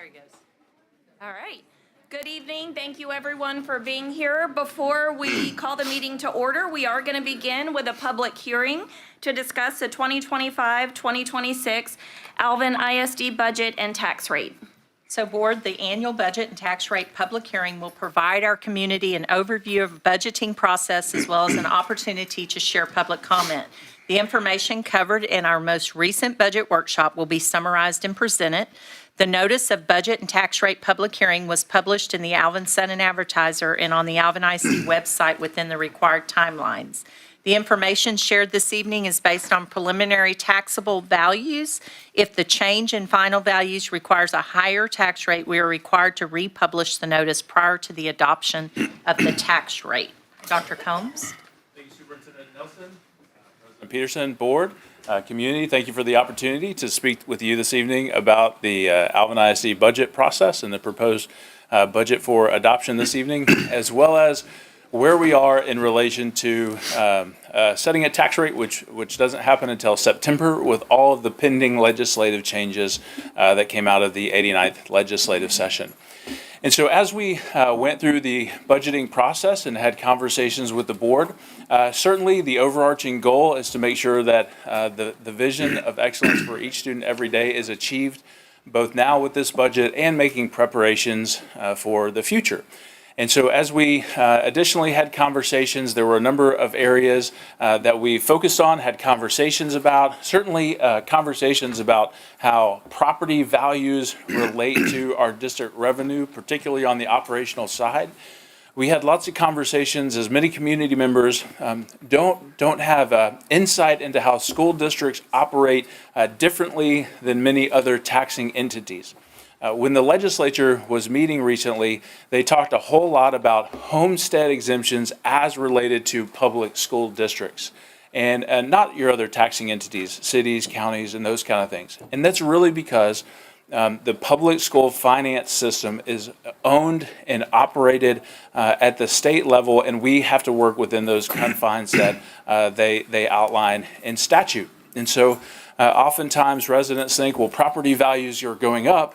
There he goes. All right. Good evening. Thank you, everyone, for being here. Before we call the meeting to order, we are going to begin with a public hearing to discuss the 2025-2026 Alvin ISD budget and tax rate. So, Board, the annual budget and tax rate public hearing will provide our community an overview of the budgeting process as well as an opportunity to share public comment. The information covered in our most recent budget workshop will be summarized and presented. The notice of budget and tax rate public hearing was published in the Alvin Sun and Advertiser and on the Alvin ISD website within the required timelines. The information shared this evening is based on preliminary taxable values. If the change in final values requires a higher tax rate, we are required to republish the notice prior to the adoption of the tax rate. Dr. Combs? Thank you, Superintendent Nelson, President Peterson, Board, community. Thank you for the opportunity to speak with you this evening about the Alvin ISD budget process and the proposed budget for adoption this evening, as well as where we are in relation to setting a tax rate, which doesn't happen until September, with all of the pending legislative changes that came out of the 89th legislative session. And so as we went through the budgeting process and had conversations with the board, certainly the overarching goal is to make sure that the vision of excellence for each student every day is achieved, both now with this budget and making preparations for the future. And so as we additionally had conversations, there were a number of areas that we focused on, had conversations about, certainly conversations about how property values relate to our district revenue, particularly on the operational side. We had lots of conversations as many community members don't have insight into how school districts operate differently than many other taxing entities. When the legislature was meeting recently, they talked a whole lot about homestead exemptions as related to public school districts and not your other taxing entities, cities, counties, and those kind of things. And that's really because the public school finance system is owned and operated at the state level, and we have to work within those confines that they outline in statute. And so oftentimes residents think, well, property values are going up.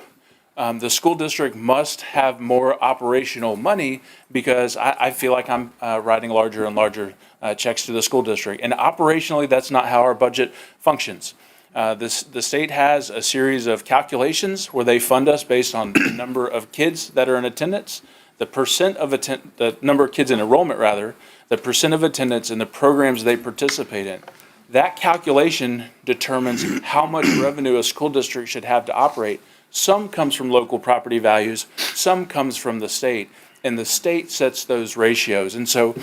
The school district must have more operational money because I feel like I'm writing larger and larger checks to the school district. And operationally, that's not how our budget functions. The state has a series of calculations where they fund us based on the number of kids that are in attendance, the number of kids in enrollment rather, the percent of attendance and the programs they participate in. That calculation determines how much revenue a school district should have to operate. Some comes from local property values, some comes from the state, and the state sets those ratios. And so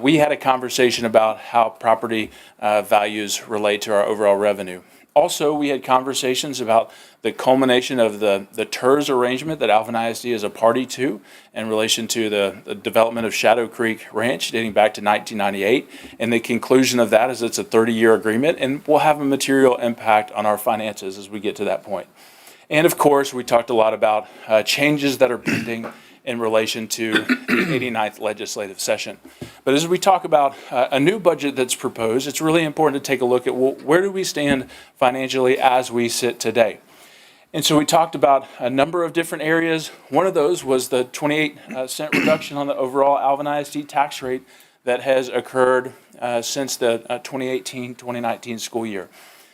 we had a conversation about how property values relate to our overall revenue. Also, we had conversations about the culmination of the TERS arrangement that Alvin ISD is a party to in relation to the development of Shadow Creek Ranch dating back to 1998. And the conclusion of that is it's a 30-year agreement and will have a material impact on our finances as we get to that point. And of course, we talked a lot about changes that are pending in relation to the 89th legislative session. But as we talk about a new budget that's proposed, it's really important to take a look at, well, where do we stand financially as we sit today? And so we talked about a number of different areas. One of those was the 28-cent reduction on the overall Alvin ISD tax rate that has occurred since the 2018-2019 school year.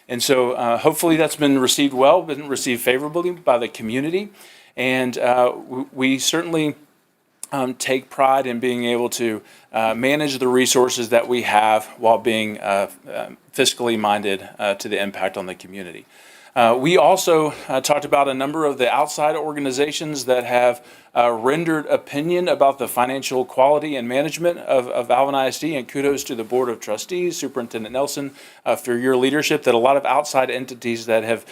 And so hopefully that's been received well, been received favorably by the community. And we certainly take pride in being able to manage the resources that we have while being fiscally minded to the impact on the community. We also talked about a number of the outside organizations that have rendered opinion about the financial quality and management of Alvin ISD, and kudos to the Board of Trustees, Superintendent Nelson, for your leadership, that a lot of outside entities that have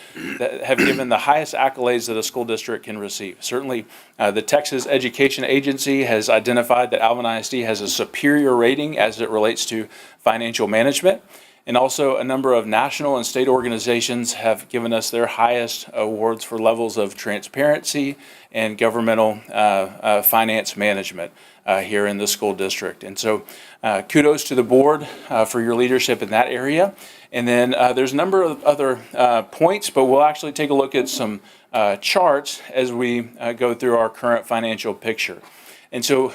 given the highest accolades that a school district can receive. Certainly, the Texas Education Agency has identified that Alvin ISD has a superior rating as it relates to financial management. And also a number of national and state organizations have given us their highest awards for levels of transparency and governmental finance management. here in the school district. And so kudos to the board for your leadership in that area. And then there's a number of other points, but we'll actually take a look at some charts as we go through our current financial picture. And so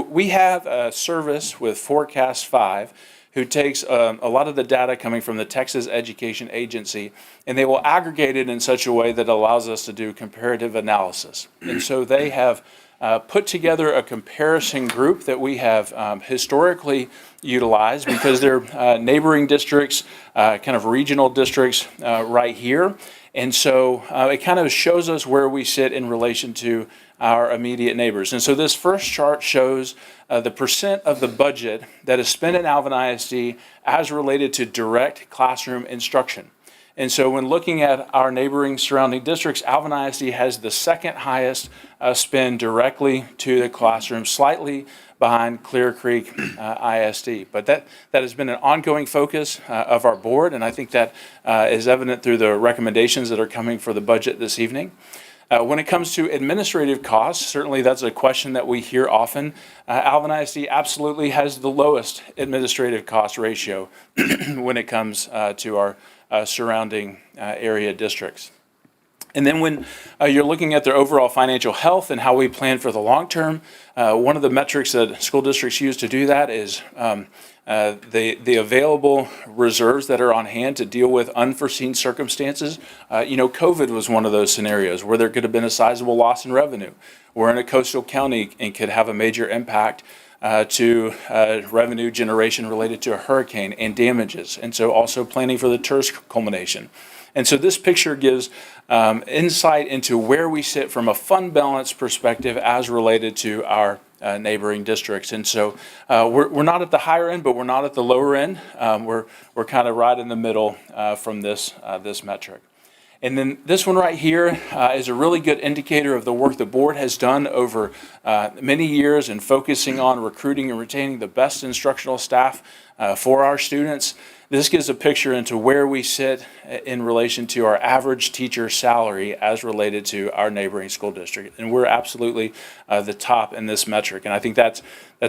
we have a service with Forecast 5 who takes a lot of the data coming from the Texas Education Agency, and they will aggregate it in such a way that allows us to do comparative analysis. And so they have put together a comparison group that we have historically utilized because they're neighboring districts, kind of regional districts right here. And so it kind of shows us where we sit in relation to our immediate neighbors. And so this first chart shows the percent of the budget that is spent in Alvin ISD as related to direct classroom instruction. And so when looking at our neighboring surrounding districts, Alvin ISD has the second highest spend directly to the classroom, slightly behind Clear Creek ISD. But that has been an ongoing focus of our board, and I think that is evident through the recommendations that are coming for the budget this evening. When it comes to administrative costs, certainly that's a question that we hear often. Alvin ISD absolutely has the lowest administrative cost ratio when it comes to our surrounding area districts. And then when you're looking at their overall financial health and how we plan for the long term, one of the metrics that school districts use to do that is the available reserves that are on hand to deal with unforeseen circumstances. COVID was one of those scenarios where there could have been a sizable loss in revenue. We're in a coastal county and could have a major impact to revenue generation related to a hurricane and damages. And so also planning for the tourist culmination. And so this picture gives insight into where we sit from a fund balance perspective as related to our neighboring districts. And so we're not at the higher end, but we're not at the lower end. We're kind of right in the middle from this metric. And then this one right here is a really good indicator of the work the board has done over many years in focusing on recruiting and retaining the best instructional staff for our students. This gives a picture into where we sit in relation to our average teacher salary as related to our neighboring school district. And we're absolutely the top in this metric. And I think that's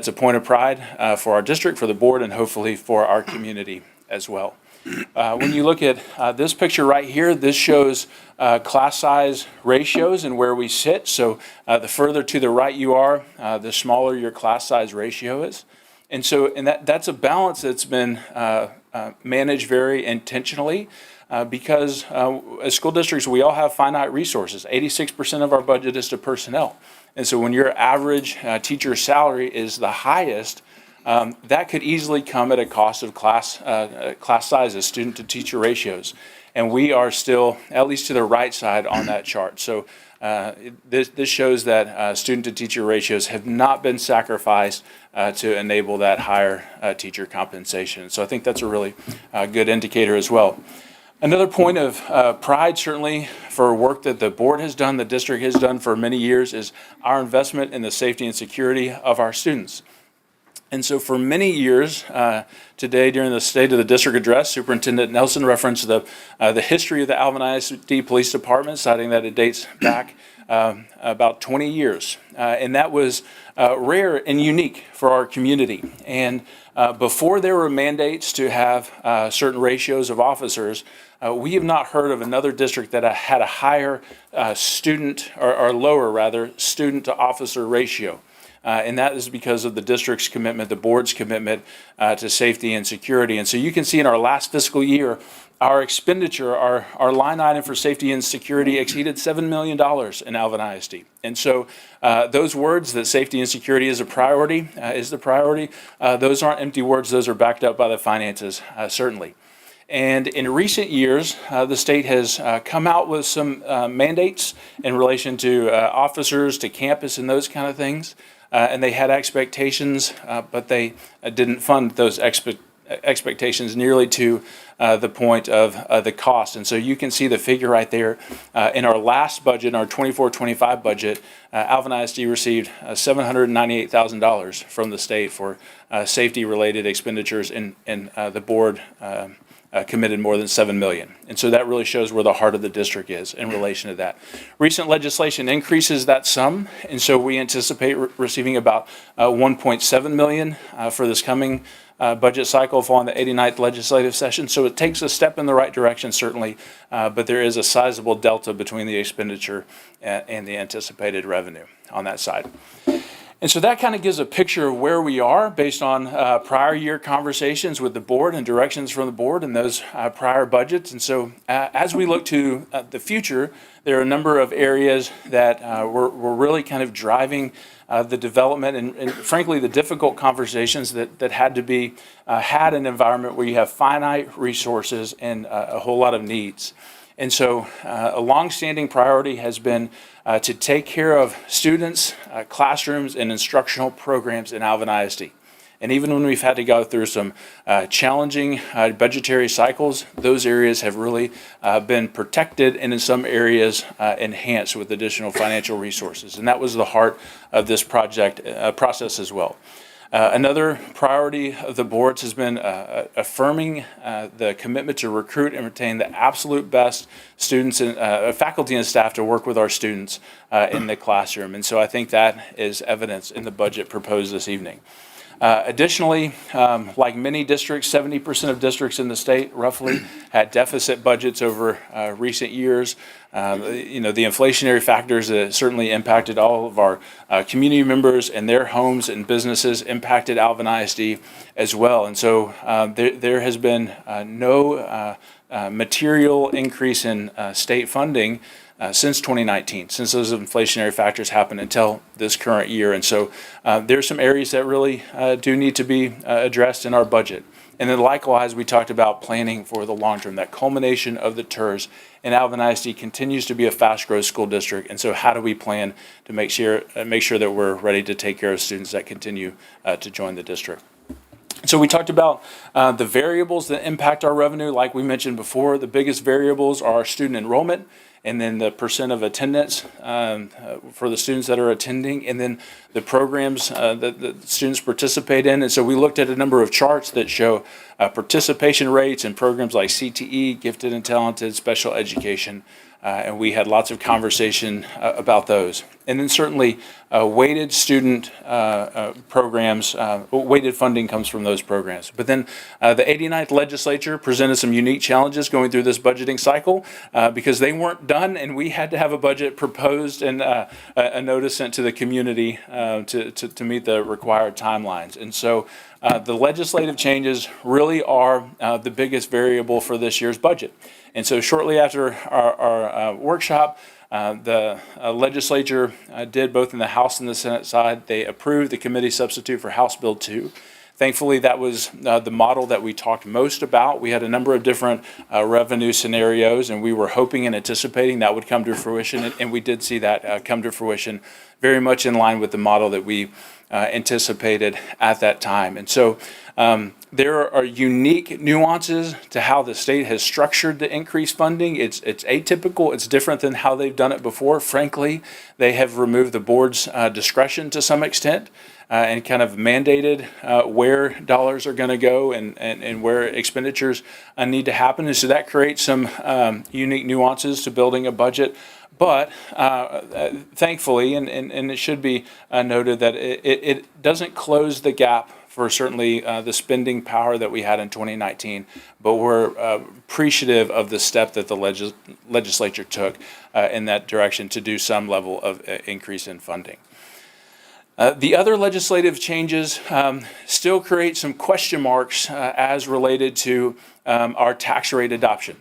a point of pride for our district, for the board, and hopefully for our community as well. When you look at this picture right here, this shows class size ratios and where we sit. So the further to the right you are, the smaller your class size ratio is. And so that's a balance that's been managed very intentionally because as school districts, we all have finite resources. 86% of our budget is to personnel. And so when your average teacher salary is the highest, that could easily come at a cost of class sizes, student to teacher ratios. And we are still, at least to the right side on that chart. So this shows that student to teacher ratios have not been sacrificed to enable that higher teacher compensation. So I think that's a really good indicator as well. Another point of pride, certainly, for work that the board has done, the district has done for many years, is our investment in the safety and security of our students. And so for many years, today during the State of the District Address, Superintendent Nelson referenced the history of the Alvin ISD Police Department, citing that it dates back about 20 years. And that was rare and unique for our community. And before there were mandates to have certain ratios of officers, we have not heard of another district that had a higher student, or lower rather, student to officer ratio. And that is because of the district's commitment, the board's commitment to safety and security. And so you can see in our last fiscal year, our expenditure, our line item for safety and security exceeded $7 million in Alvin ISD. And so those words that safety and security is a priority, those aren't empty words, those are backed up by the finances, certainly. And in recent years, the state has come out with some mandates in relation to officers, to campus, and those kind of things. And they had expectations, but they didn't fund those expectations nearly to the point of the cost. And so you can see the figure right there. In our last budget, our 24-25 budget, Alvin ISD received $798,000 from the state for safety-related expenditures, and the board committed more than $7 million. And so that really shows where the heart of the district is in relation to that. Recent legislation increases that sum, and so we anticipate receiving about $1.7 million for this coming budget cycle following the 89th legislative session. So it takes a step in the right direction, certainly, but there is a sizable delta between the expenditure and the anticipated revenue on that side. And so that kind of gives a picture of where we are based on prior year conversations with the board and directions from the board and those prior budgets. And so as we look to the future, there are a number of areas that we're really kind of driving the development and frankly, the difficult conversations that had to be had in an environment where you have finite resources and a whole lot of needs. And so a longstanding priority has been to take care of students, classrooms, and instructional programs in Alvin ISD. And even when we've had to go through some challenging budgetary cycles, those areas have really been protected and in some areas enhanced with additional financial resources. And that was the heart of this project process as well. Another priority of the boards has been affirming the commitment to recruit and retain the absolute best students and faculty and staff to work with our students in the classroom. And so I think that is evidenced in the budget proposed this evening. Additionally, like many districts, 70% of districts in the state roughly had deficit budgets over recent years. The inflationary factors certainly impacted all of our community members and their homes and businesses, impacted Alvin ISD as well. And so there has been no material increase in state funding since 2019, since those inflationary factors happened until this current year. And so there's some areas that really do need to be addressed in our budget. And then likewise, we talked about planning for the long term, that culmination of the TERS. And Alvin ISD continues to be a fast growth school district. And so how do we plan to make sure that we're ready to take care of students that continue to join the district? So we talked about the variables that impact our revenue. Like we mentioned before, the biggest variables are student enrollment, and then the percent of attendance for the students that are attending, and then the programs that the students participate in. And so we looked at a number of charts that show participation rates in programs like CTE, gifted and talented, special education, and we had lots of conversation about those. And then certainly weighted student programs, weighted funding comes from those programs. But then the 89th legislature presented some unique challenges going through this budgeting cycle because they weren't done, and we had to have a budget proposed and a notice sent to the community to meet the required timelines. And so the legislative changes really are the biggest variable for this year's budget. And so shortly after our workshop, the legislature did, both in the House and the Senate side, they approved the committee substitute for House Bill 2. Thankfully, that was the model that we talked most about. We had a number of different revenue scenarios, and we were hoping and anticipating that would come to fruition, and we did see that come to fruition, very much in line with the model that we anticipated at that time. And so there are unique nuances to how the state has structured the increased funding. It's atypical. It's different than how they've done it before. Frankly, they have removed the board's discretion to some extent and kind of mandated where dollars are going to go and where expenditures need to happen. And so that creates some unique nuances to building a budget. But thankfully, and it should be noted that it doesn't close the gap for certainly the spending power that we had in 2019, but we're appreciative of the step that the legislature took in that direction to do some level of increase in funding. The other legislative changes still create some question marks as related to our tax rate adoption.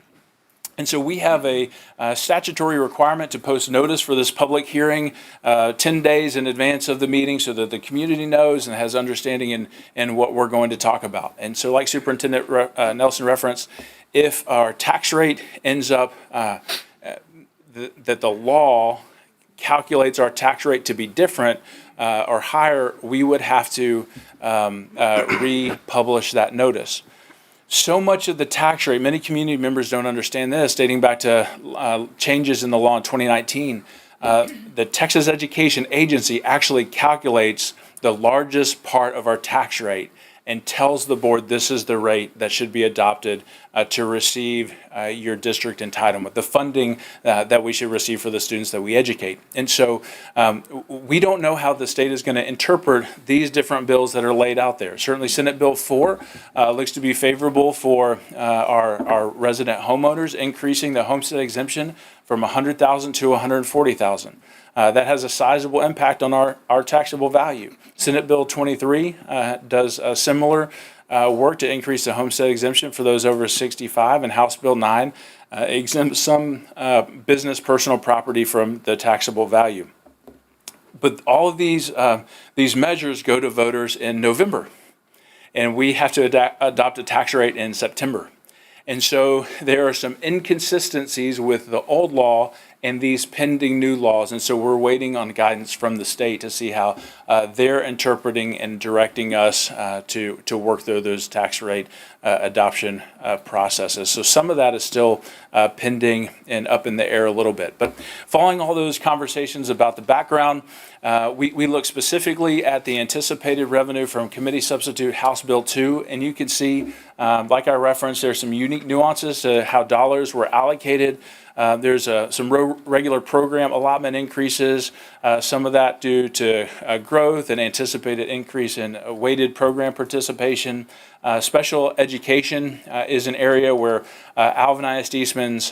And so we have a statutory requirement to post notice for this public hearing 10 days in advance of the meeting so that the community knows and has understanding in what we're going to talk about. And so like Superintendent Nelson referenced, if our tax rate ends up that the law calculates our tax rate to be different or higher, we would have to republish that notice. So much of the tax rate, many community members don't understand this, dating back to changes in the law in 2019. The Texas Education Agency actually calculates the largest part of our tax rate and tells the board this is the rate that should be adopted to receive your district entitlement, the funding that we should receive for the students that we educate. And so we don't know how the state is going to interpret these different bills that are laid out there. Certainly Senate Bill 4 looks to be favorable for our resident homeowners, increasing the homestead exemption from $100,000 to $140,000. That has a sizable impact on our taxable value. Senate Bill 23 does a similar work to increase the homestead exemption for those over 65, and House Bill 9 exempts some business personal property from the taxable value. But all of these measures go to voters in November, and we have to adopt a tax rate in September. And so there are some inconsistencies with the old law and these pending new laws. And so we're waiting on guidance from the state to see how they're interpreting and directing us to work through those tax rate adoption processes. So some of that is still pending and up in the air a little bit. But following all those conversations about the background, we look specifically at the anticipated revenue from Committee Substitute House Bill 2, and you can see, like I referenced, there's some unique nuances to how dollars were allocated. There's some regular program allotment increases, some of that due to growth and anticipated increase in weighted program participation. Special education is an area where Alvin ISD spends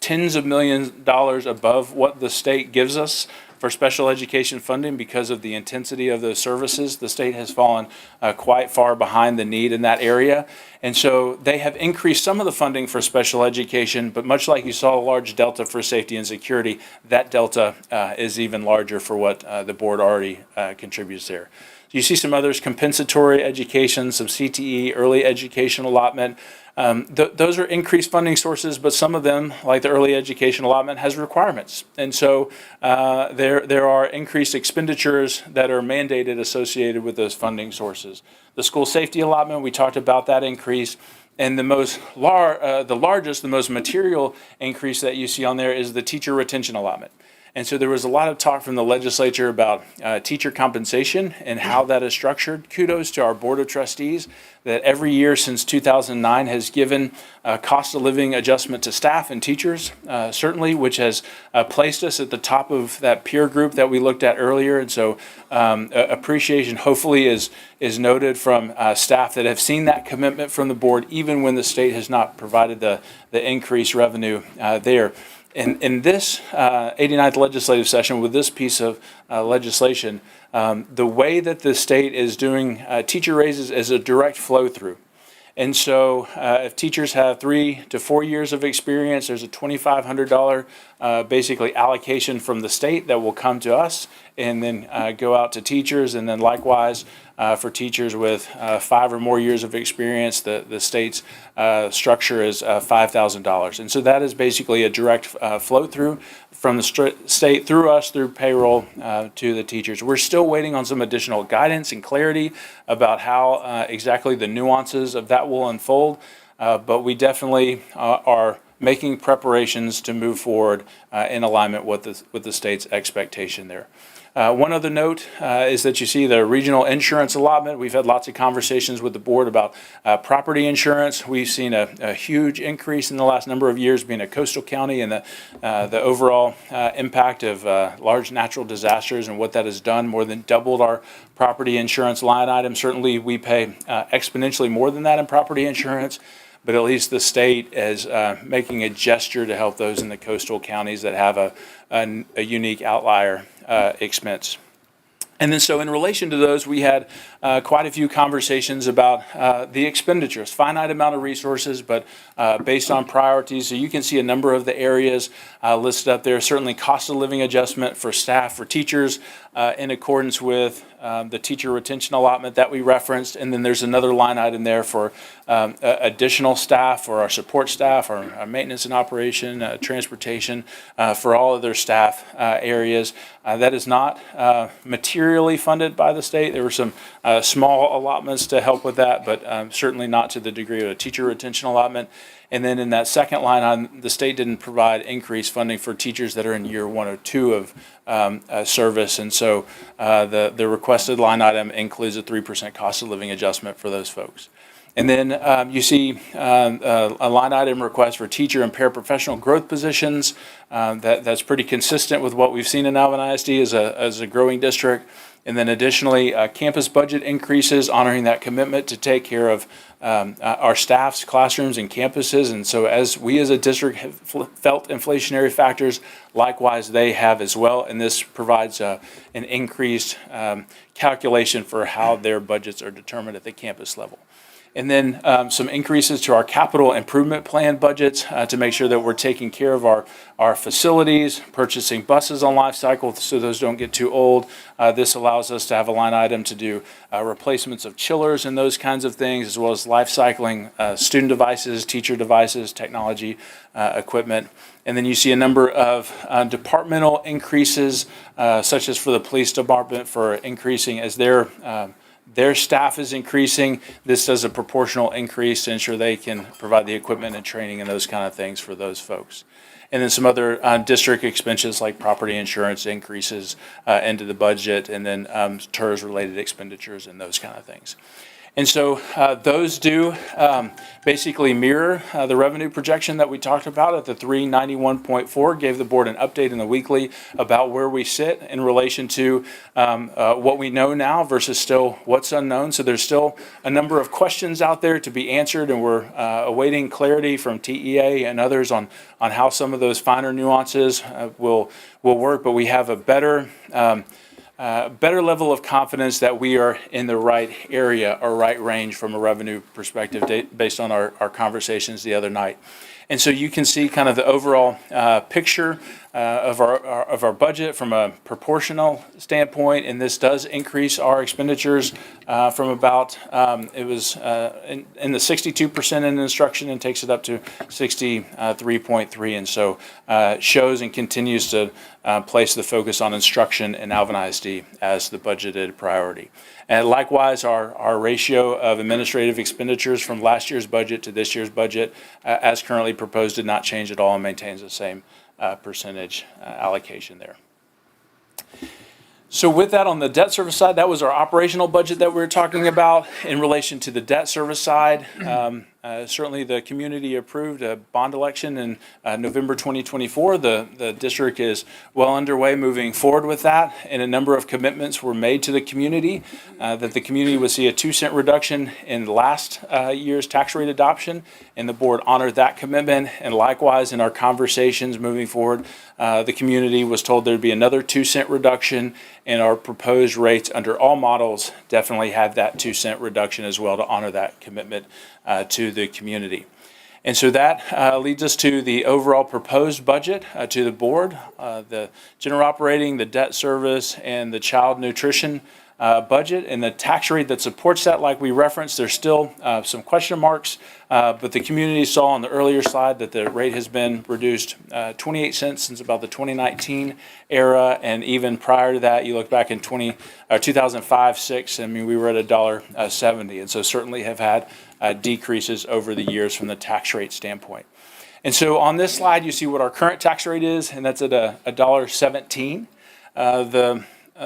tens of millions of dollars above what the state gives us for special education funding because of the intensity of those services. The state has fallen quite far behind the need in that area. And so they have increased some of the funding for special education, but much like you saw a large delta for safety and security, that delta is even larger for what the board already contributes there. You see some others, compensatory education, some CTE, early education allotment. Those are increased funding sources, but some of them, like the early education allotment, has requirements. And so there are increased expenditures that are mandated associated with those funding sources. The school safety allotment, we talked about that increase. And the largest, the most material increase that you see on there is the teacher retention allotment. And so there was a lot of talk from the legislature about teacher compensation and how that is structured. Kudos to our Board of Trustees that every year since 2009 has given a cost of living adjustment to staff and teachers, certainly, which has placed us at the top of that peer group that we looked at earlier. And so appreciation hopefully is noted from staff that have seen that commitment from the board, even when the state has not provided the increased revenue there. In this 89th legislative session, with this piece of legislation, the way that the state is doing teacher raises is a direct flow through. And so if teachers have 3 to 4 years of experience, there's a $2,500 basically allocation from the state that will come to us and then go out to teachers. And then likewise, for teachers with 5 or more years of experience, the state's structure is $5,000. And so that is basically a direct flow through from the state through us, through payroll to the teachers. We're still waiting on some additional guidance and clarity about how exactly the nuances of that will unfold, but we definitely are making preparations to move forward in alignment with the state's expectation there. One other note is that you see the regional insurance allotment. We've had lots of conversations with the board about property insurance. We've seen a huge increase in the last number of years being a coastal county, and the overall impact of large natural disasters and what that has done more than doubled our property insurance line item. Certainly we pay exponentially more than that in property insurance, but at least the state is making a gesture to help those in the coastal counties that have a unique outlier expense. And then so in relation to those, we had quite a few conversations about the expenditures, finite amount of resources, but based on priorities. So you can see a number of the areas listed up there. Certainly cost of living adjustment for staff, for teachers, in accordance with the teacher retention allotment that we referenced. And then there's another line item there for additional staff, for our support staff, our maintenance and operation, transportation, for all of their staff areas. That is not materially funded by the state. There were some small allotments to help with that, but certainly not to the degree of a teacher retention allotment. And then in that second line on, the state didn't provide increased funding for teachers that are in year 1 or 2 of service. And so the requested line item includes a 3% cost of living adjustment for those folks. And then you see a line item request for teacher and paraprofessional growth positions. That's pretty consistent with what we've seen in Alvin ISD as a growing district. And then additionally, campus budget increases, honoring that commitment to take care of our staff's classrooms and campuses. And so as we as a district have felt inflationary factors, likewise they have as well. And this provides an increased calculation for how their budgets are determined at the campus level. And then some increases to our capital improvement plan budgets to make sure that we're taking care of our facilities, purchasing buses on life cycle so those don't get too old. This allows us to have a line item to do replacements of chillers and those kinds of things, as well as life cycling student devices, teacher devices, technology equipment. And then you see a number of departmental increases, such as for the police department for increasing as their staff is increasing. This does a proportional increase to ensure they can provide the equipment and training and those kind of things for those folks. And then some other district expenses like property insurance increases into the budget, and then TERS-related expenditures and those kind of things. And so those do basically mirror the revenue projection that we talked about at the 391.4, gave the board an update in the weekly about where we sit in relation to what we know now versus still what's unknown. So there's still a number of questions out there to be answered, and we're awaiting clarity from TEA and others on how some of those finer nuances will work. But we have a better level of confidence that we are in the right area or right range from a revenue perspective based on our conversations the other night. And so you can see kind of the overall picture of our budget from a proportional standpoint, and this does increase our expenditures from about it was in the 62% in instruction and takes it up to 63.3, and so shows and continues to place the focus on instruction in Alvin ISD as the budgeted priority. And likewise, our ratio of administrative expenditures from last year's budget to this year's budget, as currently proposed, did not change at all and maintains the same percentage allocation there. So with that, on the debt service side, that was our operational budget that we were talking about. In relation to the debt service side, certainly the community approved a bond election in November 2024. The district is well underway moving forward with that, and a number of commitments were made to the community that the community would see a 2-cent reduction in last year's tax rate adoption, and the board honored that commitment. And likewise, in our conversations moving forward, the community was told there'd be another 2-cent reduction, and our proposed rates under all models definitely have that 2-cent reduction as well to honor that commitment to the community. And so that leads us to the overall proposed budget to the board, the general operating, the debt service, and the child nutrition budget, and the tax rate that supports that. Like we referenced, there's still some question marks, but the community saw on the earlier slide that the rate has been reduced 28 cents since about the 2019 era, and even prior to that, you look back in 2005-06, I mean, we were at $1.70, and so certainly have had decreases over the years from the tax rate standpoint. And so on this slide, you see what our current tax rate is, and that's at $1.17.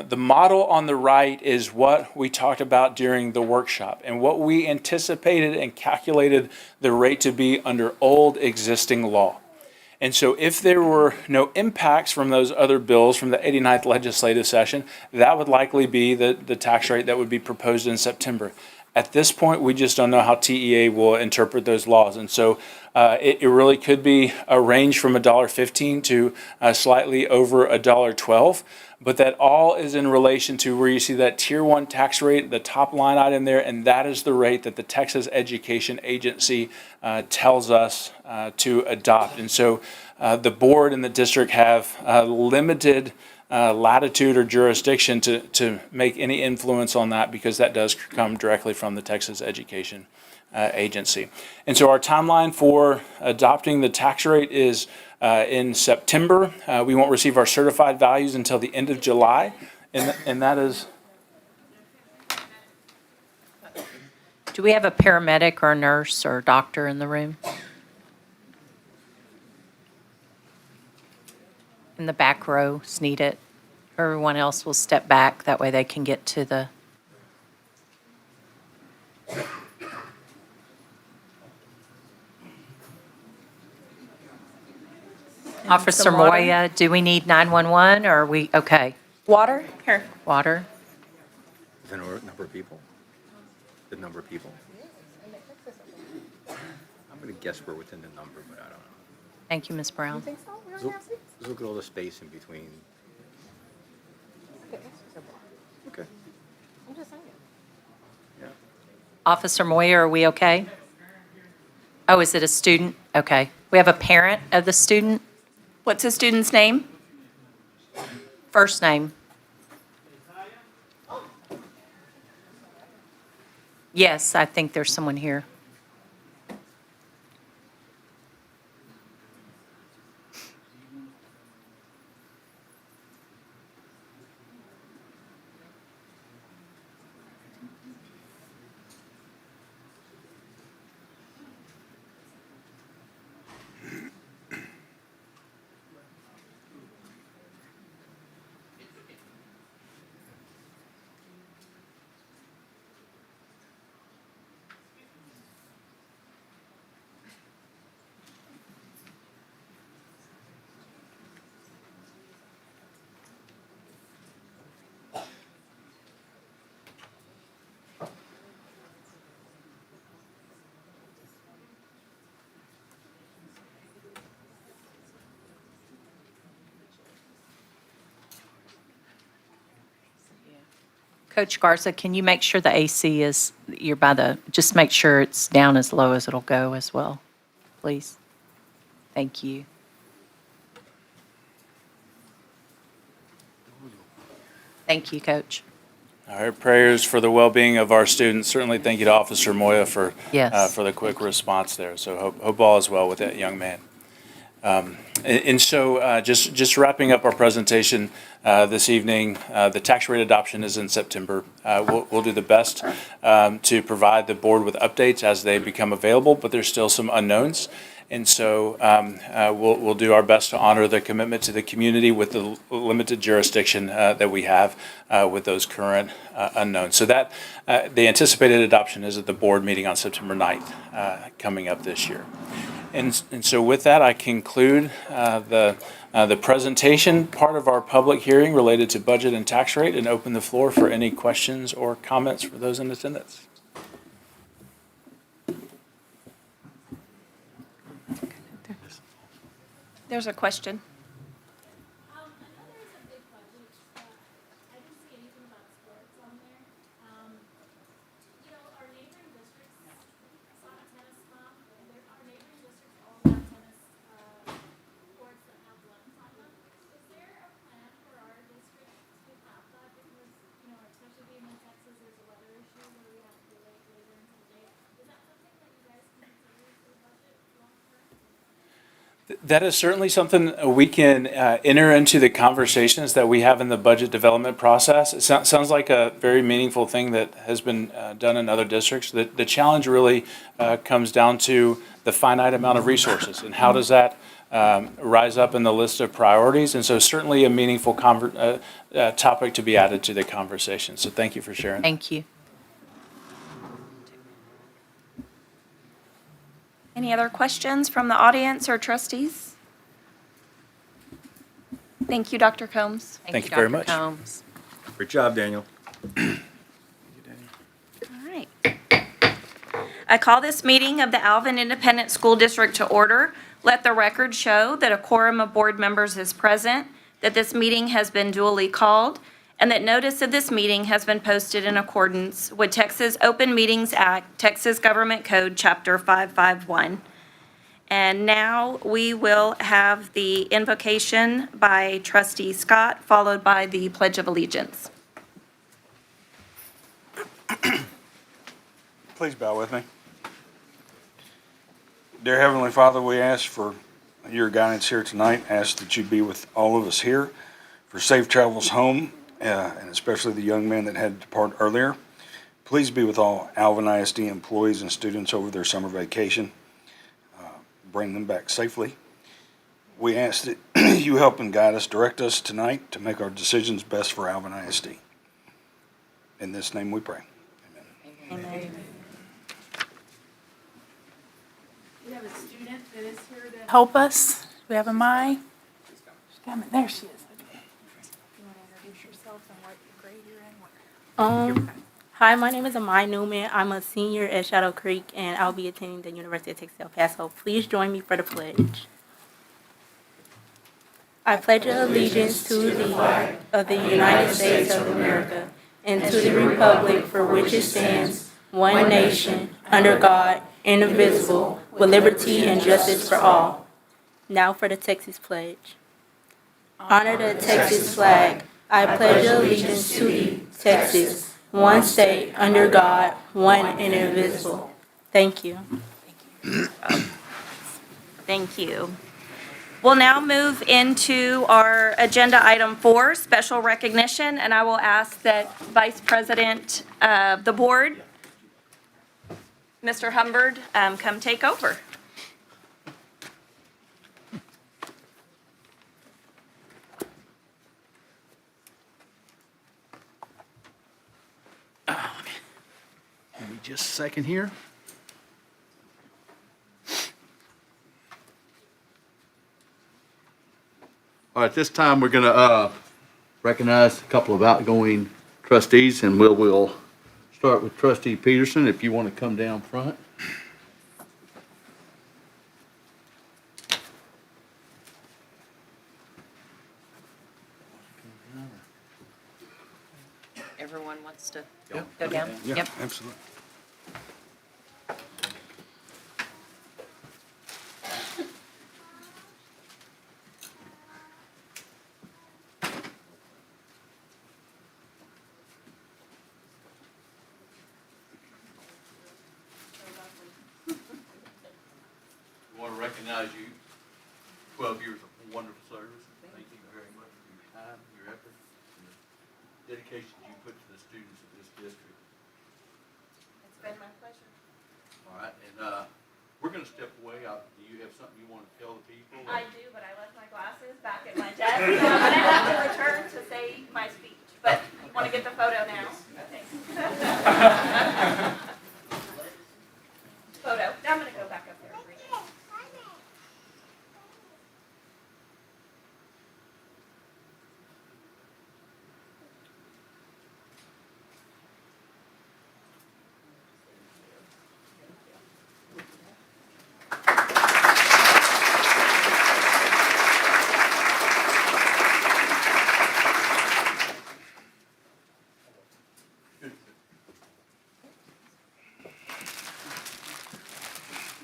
The model on the right is what we talked about during the workshop and what we anticipated and calculated the rate to be under old existing law. And so if there were no impacts from those other bills from the 89th legislative session, that would likely be the tax rate that would be proposed in September. At this point, we just don't know how TEA will interpret those laws. And so it really could be a range from $1.15 to slightly over $1.12. But that all is in relation to where you see that Tier 1 tax rate, the top line item there, and that is the rate that the Texas Education Agency tells us to adopt. And so the board and the district have limited latitude or jurisdiction to make any influence on that, because that does come directly from the Texas Education Agency. And so our timeline for adopting the tax rate is in September. We won't receive our certified values until the end of July, and that is, Do we have a paramedic or a nurse or a doctor in the room? In the back row, need it. Everyone else will step back, that way they can get to the. Officer some water. Moya, do we need 911 or are we, okay, Water? Here. water? The number of people? The number of people? I'm going to guess we're within the number, but I don't know. Thank you, Ms. Brown. Let's look at all the space in between. Okay. Yeah. Officer Moyer, are we okay? Oh, is it a student? Okay. We have a parent of the student, What's the student's name? first name. Yes, I think there's someone here. Coach Garza, can you make sure the AC is, you're by the, just make sure it's down as low as it'll go as well, please? Thank you. Thank you, Coach. all right, prayers for the well-being of our students. Certainly thank you to Officer Moya for Yes. for the quick response there. So hope all is well with that young man. And so just wrapping up our presentation this evening, the tax rate adoption is in September. We'll do the best to provide the board with updates as they become available, but there's still some unknowns. And so we'll do our best to honor the commitment to the community with the limited jurisdiction that we have with those current unknowns. So that the anticipated adoption is at the board meeting on September 9th coming up this year. And so with that, I conclude the presentation part of our public hearing related to budget and tax rate and open the floor for any questions or comments for those in attendance. There's a question. I know there's a big budget. I didn't see anything about sports on there. Our neighboring districts, I saw a tennis comp, and our neighboring districts all have tennis courts that have buttons on them. Is there a plan for our district to have that? Because, especially being in Texas, there's a weather issue where we have to be late later into the day. Is that something that you guys can consider for the budget long term? That is certainly something we can enter into the conversations that we have in the budget development process. It sounds like a very meaningful thing that has been done in other districts. The challenge really comes down to the finite amount of resources and how does that rise up in the list of priorities. And so certainly a meaningful topic to be added to the conversation. So thank you for sharing. Thank you. Any other questions from the audience or trustees? Thank you, Dr. Combs. Thank you very Dr. much. Combs. Great job, Daniel. All right. I call this meeting of the Alvin Independent School District to order. Let the record show that a quorum of board members is present, that this meeting has been duly called, and that notice of this meeting has been posted in accordance with Texas Open Meetings Act, Texas Government Code, Chapter 551. And now we will have the invocation by Trustee Scott, followed by the Pledge of Allegiance. Please bow with me. Dear Heavenly Father, we ask for your guidance here tonight. Ask that you be with all of us here for safe travels home, and especially the young man that had to depart earlier. Please be with all Alvin ISD employees and students over their summer vacation. Bring them back safely. We ask that you help and guide us, direct us tonight to make our decisions best for Alvin ISD. In this name we pray. Amen. We have a student that is here to help us. We have a Mai. She's coming. There she is. Okay. You want to introduce yourself and what grade you're in? Hi, my name is Amai Newman. I'm a senior at Shadow Creek, and I'll be attending the University of Texas El Paso. Please join me for the pledge. I pledge allegiance to the flag of the United States of America and to the republic for which it stands, one nation, under God, indivisible, with liberty and justice for all. Now for the Texas pledge. Honor the Texas flag. I pledge allegiance to thee, Texas, one state, under God, one and indivisible. Thank you. Thank you. We'll now move into our agenda item 4, special recognition, and I will ask that Vice President of the board, Mr. Humbard, come take over. Give me just a second here. All right, this time we're going to recognize a couple of outgoing trustees, and we'll start with Trustee Peterson, if you want to come down front. Everyone wants to go down? Yeah, absolutely. I want to recognize you. 12 years of wonderful service. Thank you very much for your time, your effort, and the dedication you put to the students of this district. It's been my pleasure. All right, and we're going to step away. Do you have something you want to tell the people? I do, but I left my glasses back at my desk, so I'm going to have to return to say my speech. But want to get the photo now? Okay. Photo. I'm going to go back up there.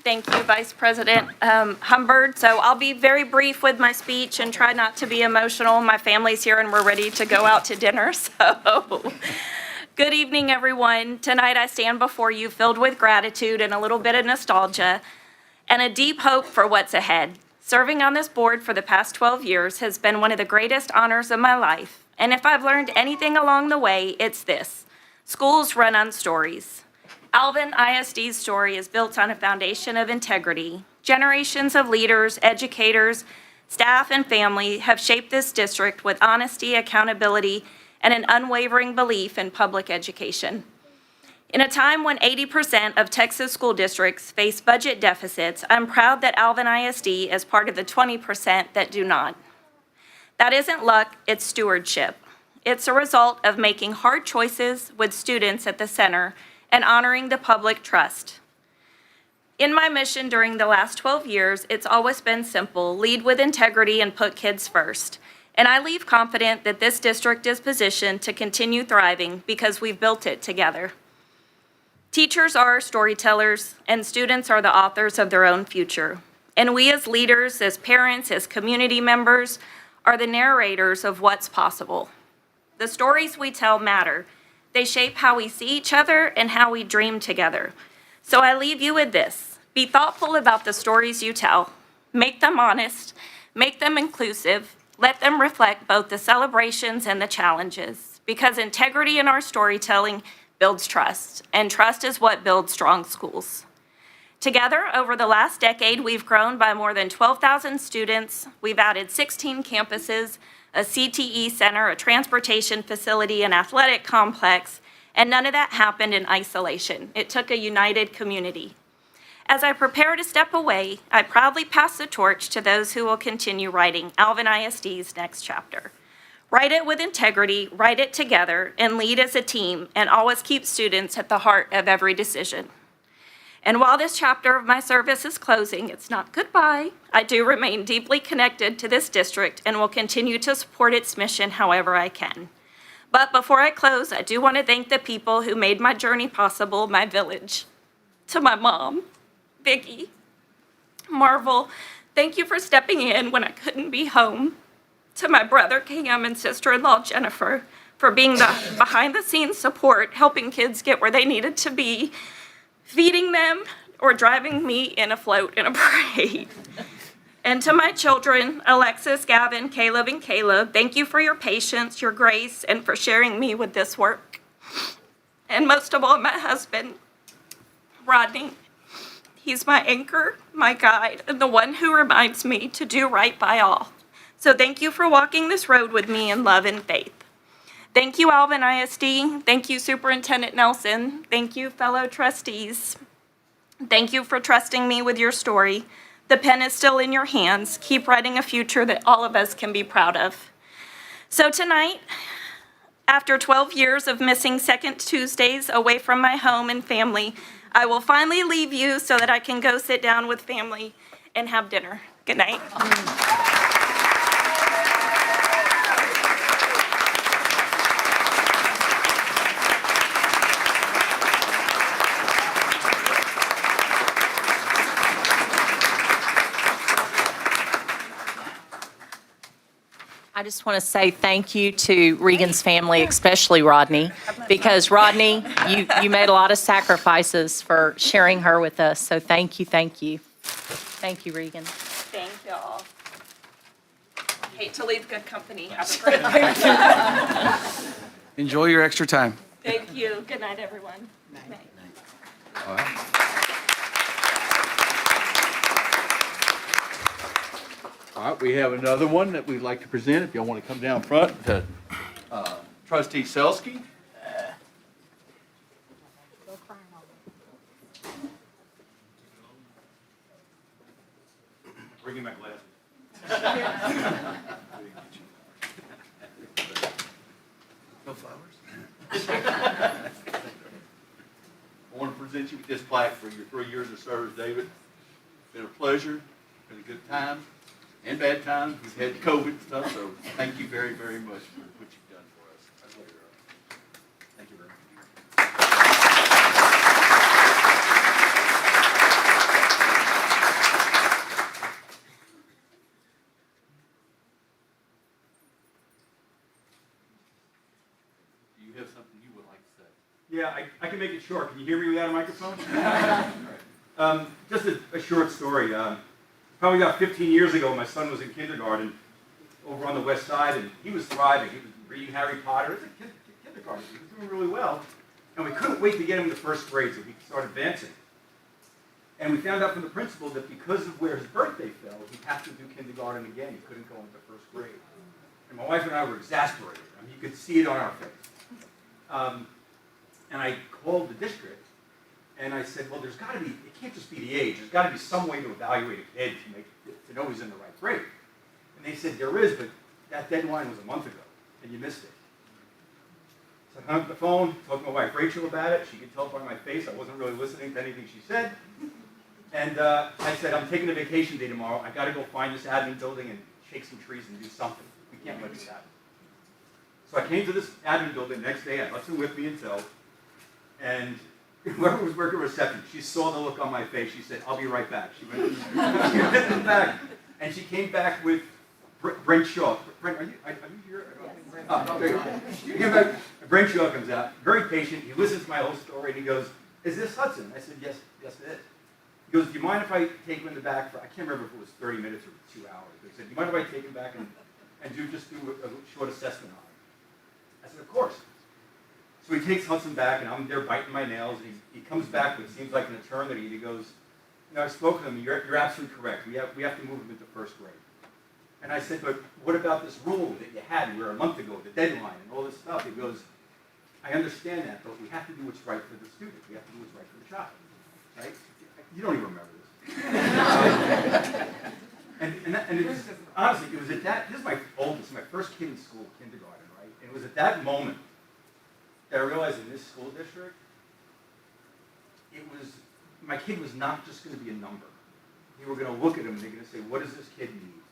Thank you, Vice President Humbard. So I'll be very brief with my speech and try not to be emotional. My family's here and we're ready to go out to dinner. So good evening, everyone. Tonight I stand before you filled with gratitude and a little bit of nostalgia and a deep hope for what's ahead. Serving on this board for the past 12 years has been one of the greatest honors of my life. And if I've learned anything along the way, it's this: schools run on stories. Alvin ISD's story is built on a foundation of integrity. Generations of leaders, educators, staff, and family have shaped this district with honesty, accountability, and an unwavering belief in public education. In a time when 80% of Texas school districts face budget deficits, I'm proud that Alvin ISD is part of the 20% that do not. That isn't luck, it's stewardship. It's a result of making hard choices with students at the center and honoring the public trust. In my mission during the last 12 years, it's always been simple: lead with integrity and put kids first. And I leave confident that this district is positioned to continue thriving because we've built it together. Teachers are storytellers, and students are the authors of their own future. And we as leaders, as parents, as community members, are the narrators of what's possible. The stories we tell matter. They shape how we see each other and how we dream together. So I leave you with this: be thoughtful about the stories you tell. Make them honest, make them inclusive, let them reflect both the celebrations and the challenges, because integrity in our storytelling builds trust, and trust is what builds strong schools. Together, over the last decade, we've grown by more than 12,000 students. We've added 16 campuses, a CTE center, a transportation facility, an athletic complex, and none of that happened in isolation. It took a united community. As I prepare to step away, I proudly pass the torch to those who will continue writing Alvin ISD's next chapter. Write it with integrity, write it together, and lead as a team, and always keep students at the heart of every decision. And while this chapter of my service is closing, it's not goodbye. I do remain deeply connected to this district and will continue to support its mission however I can. But before I close, I do want to thank the people who made my journey possible, my village. To my mom, Vicki, Marvel, thank you for stepping in when I couldn't be home. To my brother, Cam, and sister-in-law, Jennifer, for being the behind-the-scenes support, helping kids get where they needed to be, feeding them, or driving me in a float in a parade. And to my children, Alexis, Gavin, Caleb, and Caleb, thank you for your patience, your grace, and for sharing me with this work. And most of all, my husband, Rodney. He's my anchor, my guide, and the one who reminds me to do right by all. So thank you for walking this road with me in love and faith. Thank you, Alvin ISD. Thank you, Superintendent Nelson. Thank you, fellow trustees. Thank you for trusting me with your story. The pen is still in your hands. Keep writing a future that all of us can be proud of. So tonight, after 12 years of missing second Tuesdays away from my home and family, I will finally leave you so that I can go sit down with family and have dinner. Good night. I just want to say thank you to Regan's family, especially Rodney, because Rodney, you made a lot of sacrifices for sharing her with us. So thank you, thank you. Thank you, Regan. Thank y'all. Hate to leave good company. Have a great night. Enjoy your extra time. Thank you. Good night, everyone. All right, we have another one that we'd like to present, if y'all want to come down front, to trustee Selsky. Bring in my glasses. No flowers? I want to present you with this plaque for your 3 years of service, David. It's been a pleasure, been a good time and bad times. We've had COVID and stuff, so thank you very, very much for what you've done for us. Thank you very much. Do you have something you would like to say? Yeah, I can make it short. Can you hear me without a microphone? Just a short story. Probably about 15 years ago, my son was in kindergarten over on the west side, and he was thriving. He was reading Harry Potter. It was a kindergarten. He was doing really well. And we couldn't wait to get him to first grade so he could start advancing. And we found out from the principal that because of where his birthday fell, he'd have to do kindergarten again. He couldn't go into first grade. And my wife and I were exasperated. I mean, you could see it on our face. And I called the district, and I said, well, there's got to be, it can't just be the age. There's got to be some way to evaluate a kid to know he's in the right grade. And they said, there is, but that deadline was a month ago, and you missed it. So I hung up the phone, talked to my wife Rachel about it. She could tell by my face I wasn't really listening to anything she said. And I said, I'm taking a vacation day tomorrow. I got to go find this admin building and shake some trees and do something. We can't let this happen. So I came to this admin building the next day. I left her with me until, and whoever was working reception, she saw the look on my face. She said, I'll be right back. She went back, and she came back with Brent Shaw. Brent, are you here? She came back. Brent Shaw comes out, very patient. He listens to my whole story, and he goes, is this Hudson? I said, yes, it is. He goes, do you mind if I take him in the back for, I can't remember if it was 30 minutes or 2 hours. But he said, do you mind if I take him back and do a short assessment on him? I said, of course. So he takes Hudson back, and I'm there biting my nails, and he comes back with, it seems like an eternity, and he goes, you know, I spoke to him, and you're absolutely correct. We have to move him into first grade. And I said, but what about this rule that you had where a month ago, the deadline and all this stuff? He goes, I understand that, but we have to do what's right for the student. We have to do what's right for the child, right? You don't even remember this. and it was, honestly, it was at that, this is my oldest, my first kid in school, kindergarten, right? And it was at that moment that I realized in this school district, my kid was not just going to be a number. They were going to look at him and they're going to say, what does this kid need?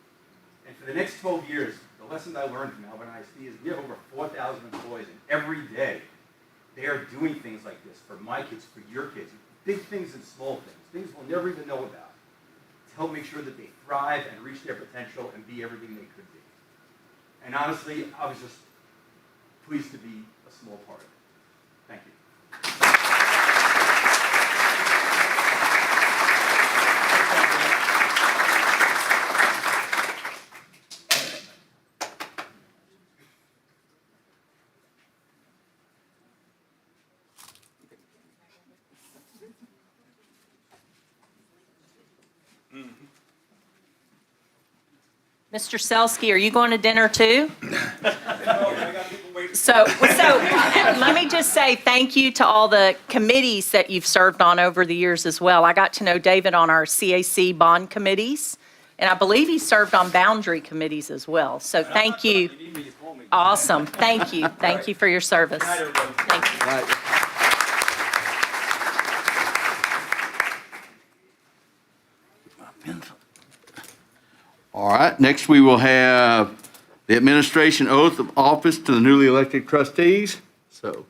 And for the next 12 years, the lesson I learned from Alvin ISD is we have over 4,000 employees, and every day they are doing things like this for my kids, for your kids, big things and small things we'll never even know about, to help make sure that they thrive and reach their potential and be everything they could be. And honestly, I was just pleased to be a small part of it. Thank you. Mr. Selsky, are you going to dinner too? So let me just say thank you to all the committees that you've served on over the years as well. I got to know David on our CAC bond committees, and I believe he served on boundary committees as well. So thank you. Awesome. Thank you. Thank you for your service. Thank you. All right, next we will have the administration oath of office to the newly elected trustees. So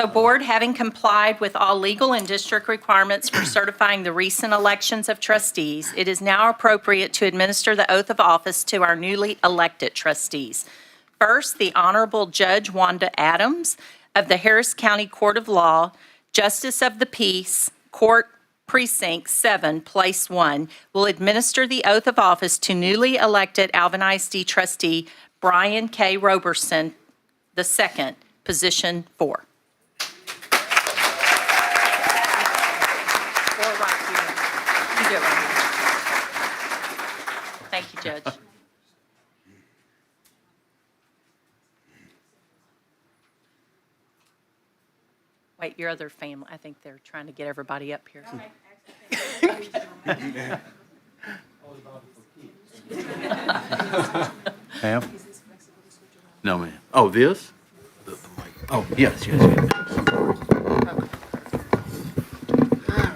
Board, having complied with all legal and district requirements for certifying the recent elections of trustees, it is now appropriate to administer the oath of office to our newly elected trustees. First, the Honorable Judge Wanda Adams of the Harris County Court of Law, Justice of the Peace, Court Precinct 7, Place 1, will administer the oath of office to newly elected Alvin ISD trustee Brian K. Roberson II, position 4. Thank you, Judge. Wait, your other family, I think they're trying to get everybody up here. Ma'am? No, ma'am. Oh, this? Oh, yes, yes, yes. All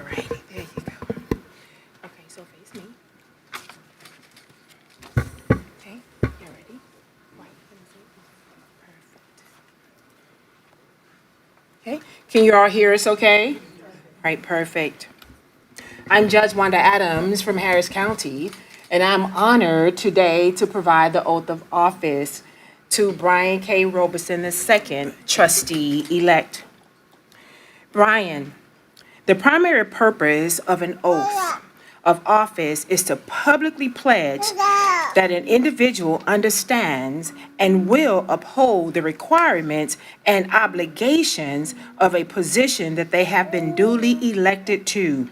righty, there you go. Okay, so face me. Okay, you ready? Right, perfect. Okay, can you all hear us okay? All right, perfect. I'm Judge Wanda Adams from Harris County, and I'm honored today to provide the oath of office to Brian K. Roberson II, trustee-elect. Brian, the primary purpose of an oath of office is to publicly pledge that an individual understands and will uphold the requirements and obligations of a position that they have been duly elected to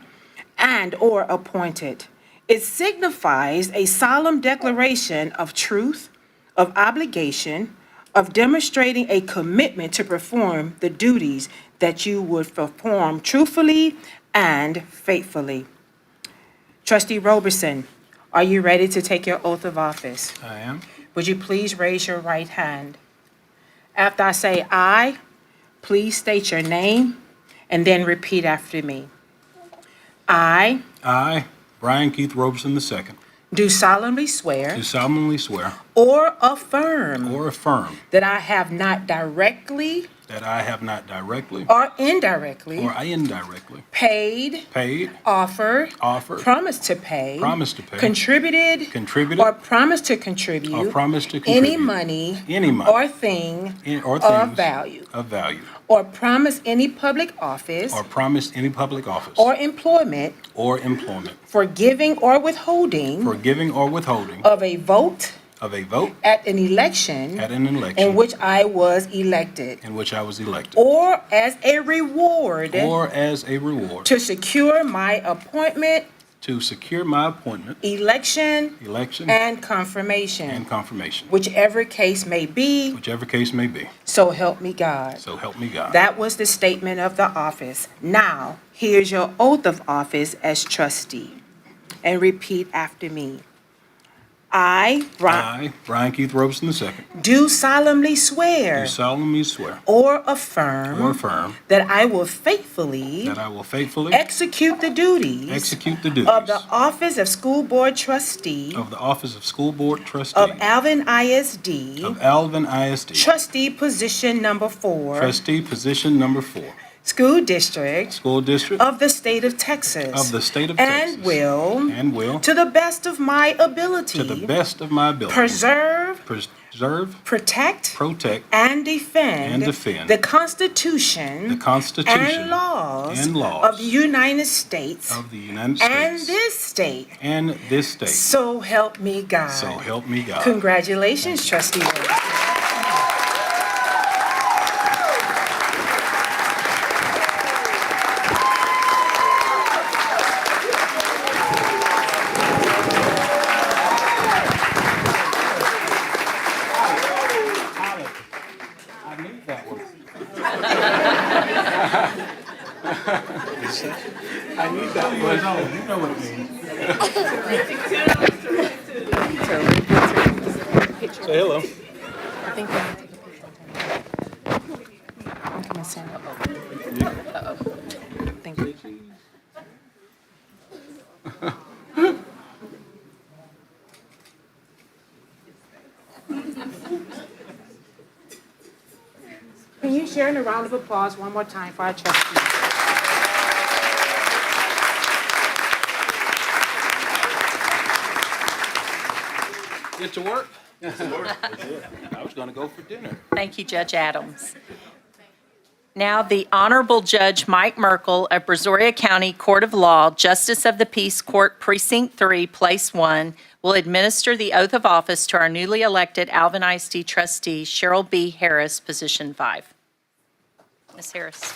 and/or appointed. It signifies a solemn declaration of truth, of obligation, of demonstrating a commitment to perform the duties that you would perform truthfully and faithfully. Trustee Roberson, are you ready to take your oath of office? I am. Would you please raise your right hand? After I say "I," please state your name and then repeat after me. I I, Brian Keith Robeson II, do solemnly swear do solemnly swear or affirm or affirm that I have not directly that I have not directly or indirectly or indirectly paid, paid, offered, offered, promised to pay, contributed, contributed, or promised to or contribute promised to any contribute money any money or thing or of things value, of value, or promise any public office or promised any public office or employment or employment for giving or withholding for giving or withholding of a vote of a vote at an election at an election in which I was elected, in which I was elected, or as a reward or as a reward to secure my appointment, to secure my appointment, election, election, and confirmation, and confirmation, whichever case may be, whichever case may be. so help me God. So help me God. That was the statement of the office. Now, here's your oath of office as trustee. And repeat after me. I, Brian Keith Robeson II, do solemnly swear do solemnly swear or affirm or affirm that I will faithfully that I will faithfully execute the duties execute the duties of the office of school board trustee of the office of school board trustee of Alvin ISD, of Alvin ISD, trustee position number 4, trustee position number 4, school district school district of the state of Texas, of the state of Texas, and will, to to the best of my ability, the best of my ability, preserve, protect, and defend the the Constitution and laws and laws of the United States of the United and States this state. and this state. So help me God. So help me God. Congratulations, trustee. I knew that one. I knew that one. You know what it means. Say hello. I think we need to take a picture of him. I'm coming soon. Uh-oh. Thank you. Can you share in a round of applause one more time for our trustees? Get to work? I was going to go for dinner. Thank you, Judge Adams. Now, the Honorable Judge Mike Merkel of Brazoria County Court of Law, Justice of the Peace Court Precinct 3, Place 1, will administer the oath of office to our newly elected Alvin ISD trustee, Cheryl B. Harris, Position 5. Ms. Harris.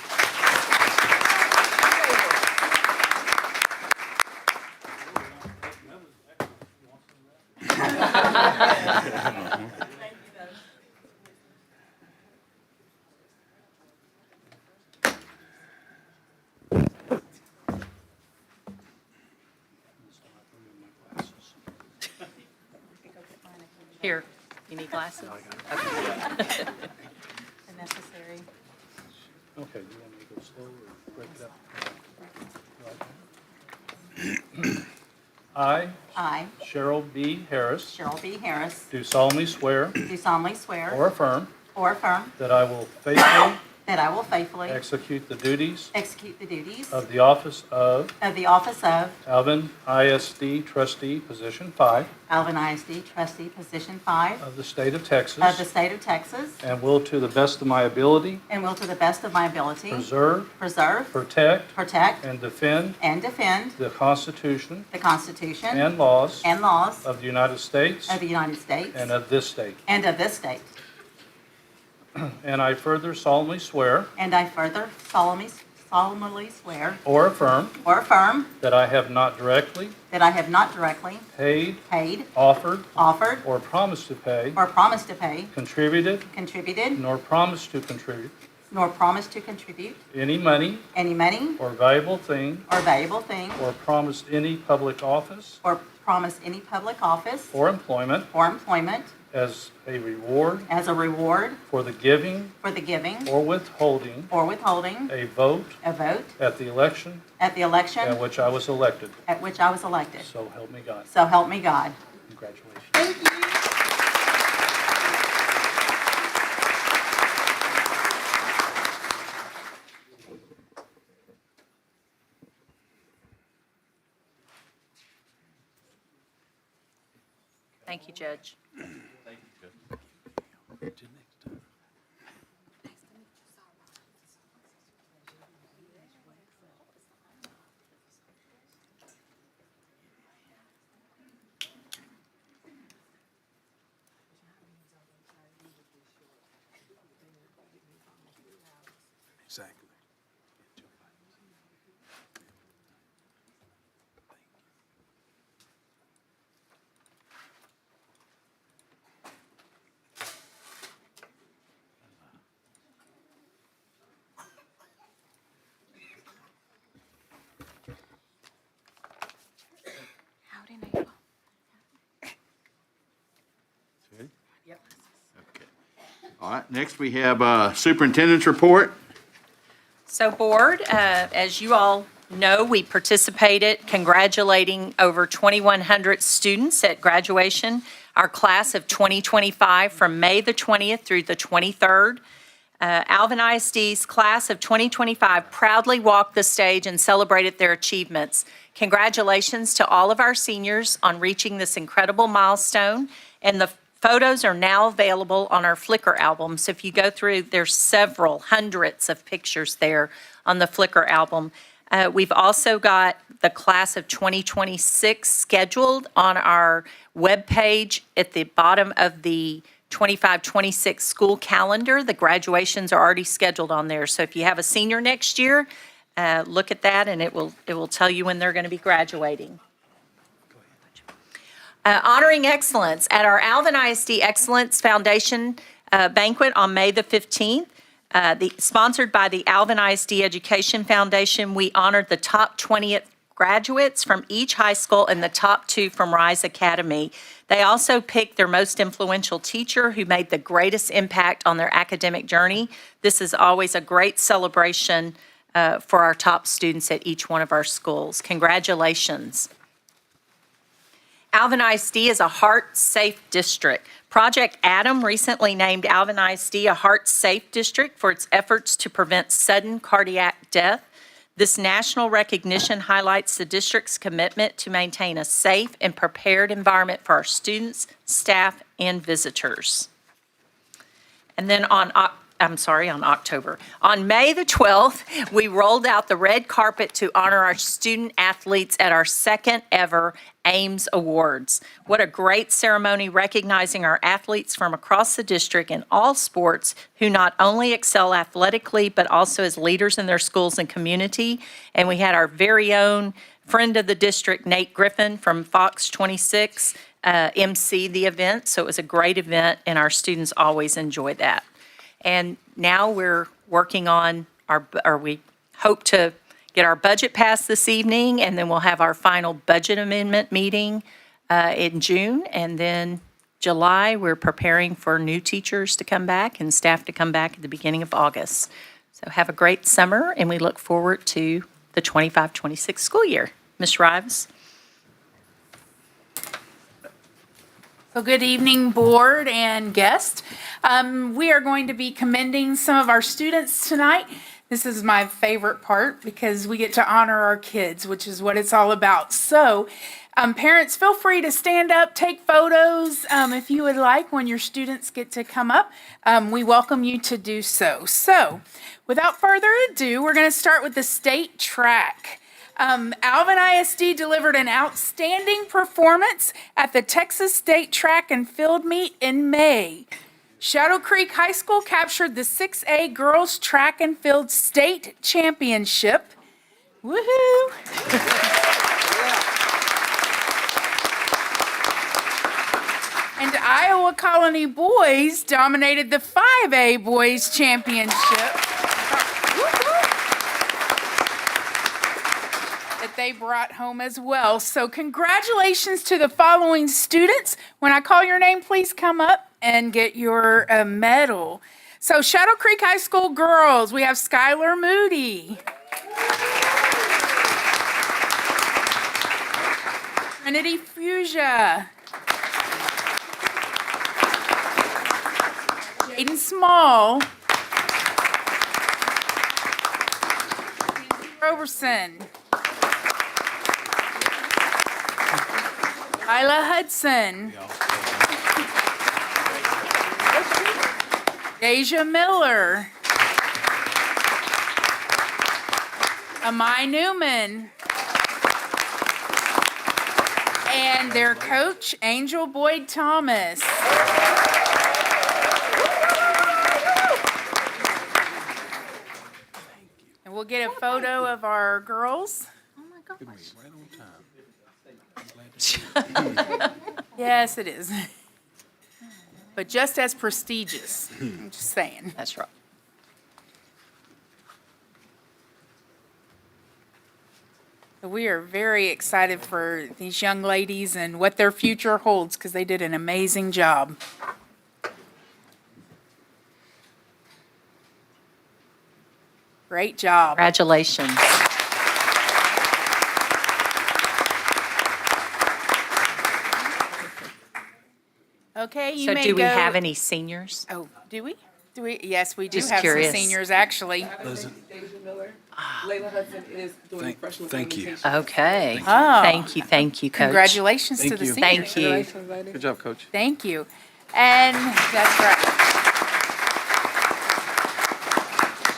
Here, you need glasses? Okay. Unnecessary. Okay, you want me to go slow or break it up? I, Cheryl B. Harris, Cheryl B. Harris, do solemnly swear do solemnly swear or affirm or affirm that I will faithfully that I will faithfully execute the duties execute the duties of the office of of the office of Alvin ISD Trustee, Position 5 Alvin ISD Trustee, Position 5 of the state of of the Texas, state of Texas, and will to the best of my ability and will to the best of my ability preserve, preserve, protect, protect, and defend and defend the Constitution the Constitution and laws and laws of the United States of the United States and of this state. and of this state. And I further solemnly swear And I further solemnly swear or affirm or affirm that I have not directly that I have not directly paid, paid, offered, offered, or promised to pay, or promised to pay, contributed, contributed, nor promised to contribute nor promised to contribute any money any money or valuable thing, or valuable thing, or promised any public office or promise any public office or employment or employment as a reward as a reward for the giving for the giving or withholding or withholding a vote a vote at the election at the at election which I was elected. at which I was elected. So help me God. So help me God. Congratulations. Thank you, Judge. Exactly. All right, next we have superintendent's report. So Board, as you all know, we participated congratulating over 2,100 students at graduation, our class of 2025 from May the 20th through the 23rd. Alvin ISD's class of 2025 proudly walked the stage and celebrated their achievements. Congratulations to all of our seniors on reaching this incredible milestone, and the photos are now available on our Flickr album. So if you go through, there's several hundreds of pictures there on the Flickr album. We've also got the class of 2026 scheduled on our webpage at the bottom of the 25-26 school calendar. The graduations are already scheduled on there. So if you have a senior next year, look at that and it will tell you when they're going to be graduating. Honoring excellence at our Alvin ISD Excellence Foundation banquet on May the 15th, sponsored by the Alvin ISD Education Foundation, we honored the top 20th graduates from each high school and the top 2 from Rise Academy. They also picked their most influential teacher who made the greatest impact on their academic journey. This is always a great celebration for our top students at each one of our schools. Congratulations. Alvin ISD is a heart-safe district. Project Adam recently named Alvin ISD a heart-safe district for its efforts to prevent sudden cardiac death. This national recognition highlights the district's commitment to maintain a safe and prepared environment for our students, staff, and visitors. And then on October. On May the 12th, we rolled out the red carpet to honor our student athletes at our second ever Ames Awards. What a great ceremony recognizing our athletes from across the district in all sports who not only excel athletically, but also as leaders in their schools and community. And we had our very own friend of the district, Nate Griffin from Fox 26, MC the event. So it was a great event and our students always enjoy that. And now we're working on we hope to get our budget passed this evening, and then we'll have our final budget amendment meeting in June. And then July, we're preparing for new teachers to come back and staff to come back at the beginning of August. So have a great summer, and we look forward to the 25-26 school year. Ms. Rives? So good evening, board and guests. We are going to be commending some of our students tonight. This is my favorite part because we get to honor our kids, which is what it's all about. So parents, feel free to stand up, take photos if you would like when your students get to come up. We welcome you to do so. So without further ado, we're going to start with the state track. Alvin ISD delivered an outstanding performance at the Texas State Track and Field Meet in May. Shadow Creek High School captured the 6A Girls Track and Field State Championship. Woohoo! And Iowa Colony Boys dominated the 5A Boys Championship. That they brought home as well. So congratulations to the following students. When I call your name, please come up and get your medal. So Shadow Creek High School girls, we have Skylar Moody. Trinity Fuchsia. Jaden Small. Roberson. Isla Hudson. Deja Miller. Amai Newman. And their coach, Angel Boyd Thomas. And we'll get a photo of our girls. Oh my gosh. Yes, it is. But just as prestigious, I'm just saying. That's right. We are very excited for these young ladies and what their future holds because they did an amazing job. Great job. Congratulations. Okay, you So may do we go- have any seniors? Oh, do we? Do we? Yes, we do Just have curious. some seniors, actually. Deja Miller. Layla Hudson is doing freshman thank you. orientation. Okay. Oh. Thank you, Coach. Congratulations to Thank the you. seniors. Thank you. Congratulations, lady. Good job, Coach. Thank you. And that's right.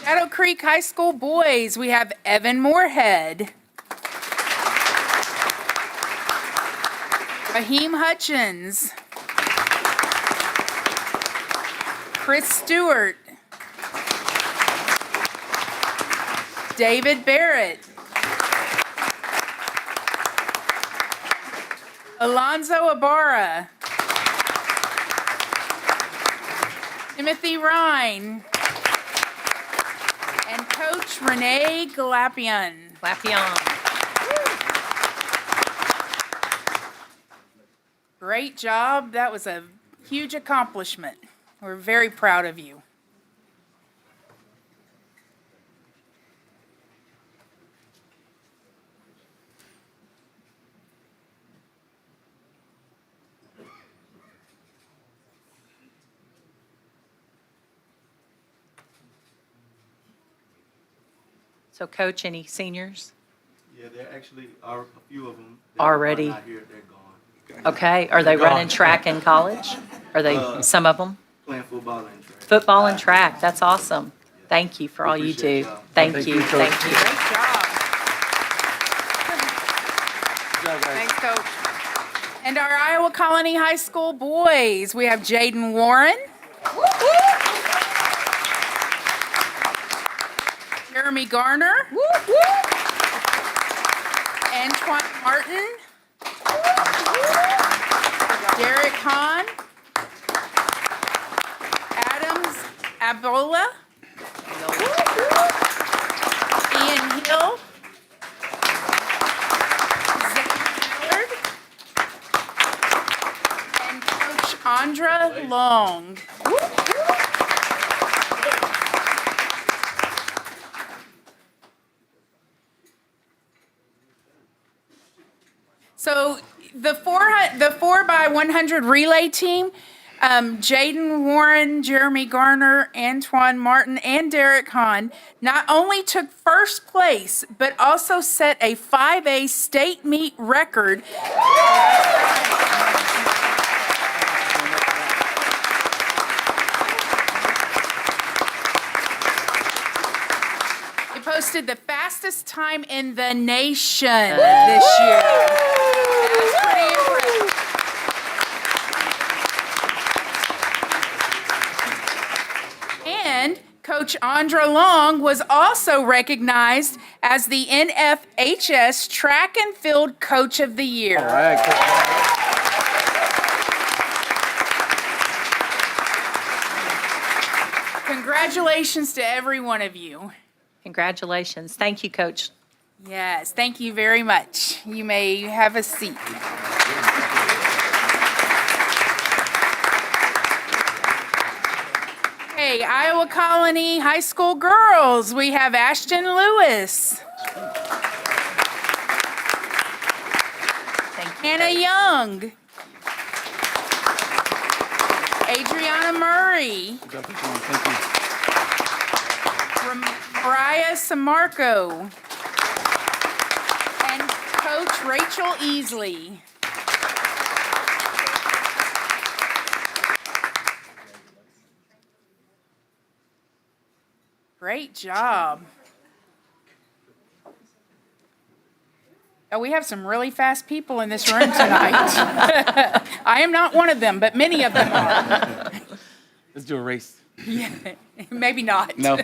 Shadow Creek High School boys, we have Evan Moorhead. Raheem Hutchins. Chris Stewart. David Barrett. Alonzo Ibarra. Timothy Rhine. And Coach Renee Galapian. Clapion. Great job. That was a huge accomplishment. We're very proud of you. So Coach, any seniors? Yeah, there actually are a few of them. Already? Not here, they're gone. Okay, are they running track in college? Are they, some of them? Playing football and track. Football and track, that's awesome. Thank you for all you Appreciate do. y'all. Thank Thank you, you, Coach. thank you. Great job. Good job, guys. Thanks, Coach. And our Iowa Colony High School boys, we have Jaden Warren. Jeremy Garner. Antoine Martin. Derek Hahn. Adams Abola. Ian Hill. Zach Howard. And Coach Andra Long. So the 4x100 relay team, Jaden Warren, Jeremy Garner, Antoine Martin, and Derek Hahn not only took first place, but also set a 5A state meet record. They posted the fastest time in the nation this year. That's pretty impressive. And Coach Andra Long was also recognized as the NFHS Track and Field Coach of the Year. All right, Coach. Congratulations to every one of you. Congratulations. Thank you, Coach. Yes, thank you very much. You may have a seat. Okay, Iowa Colony High School girls, we have Ashton Lewis, Thank you. Hannah Young, Adriana Murray, Good job, everyone. Thank you. Mariah Samarco, and Coach Rachel Easley. Great job. Oh, we have some really fast people in this room tonight. I am not one of them, but many of them are. Let's do a race. Yeah, maybe not. No.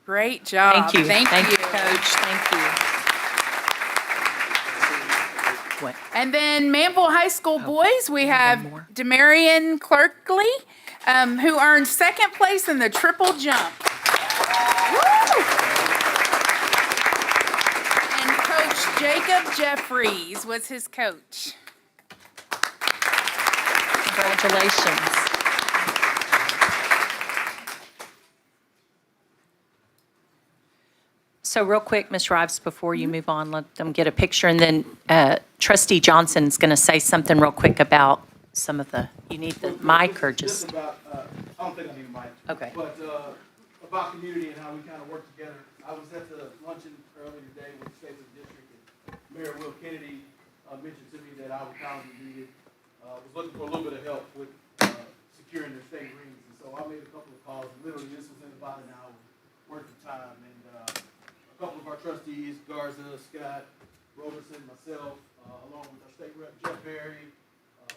Great job. Thank you. Thank you. Coach. Thank you. What? And then Manville High School boys, we have more. Demarion Clerkley, who earned second place in the triple jump. Woo! And Coach Jacob Jeffries was his coach. Congratulations. So real quick, Ms. Rives, before you move on, let them get a picture, and then Trustee Johnson's going to say something real quick about some of the, you need the mic or just? About, I don't think I need a mic. Okay. But about community and how we kind of work together. I was at the luncheon earlier today with the State of the District, and Mayor Will Kennedy mentioned to me that our county needed, was looking for a little bit of help with securing their state rings. And so I made a couple of calls, and literally this was in about an hour worth of time. And a couple of our trustees, Garza, Scott, Roberson, myself, along with our state rep, Jeff Berry,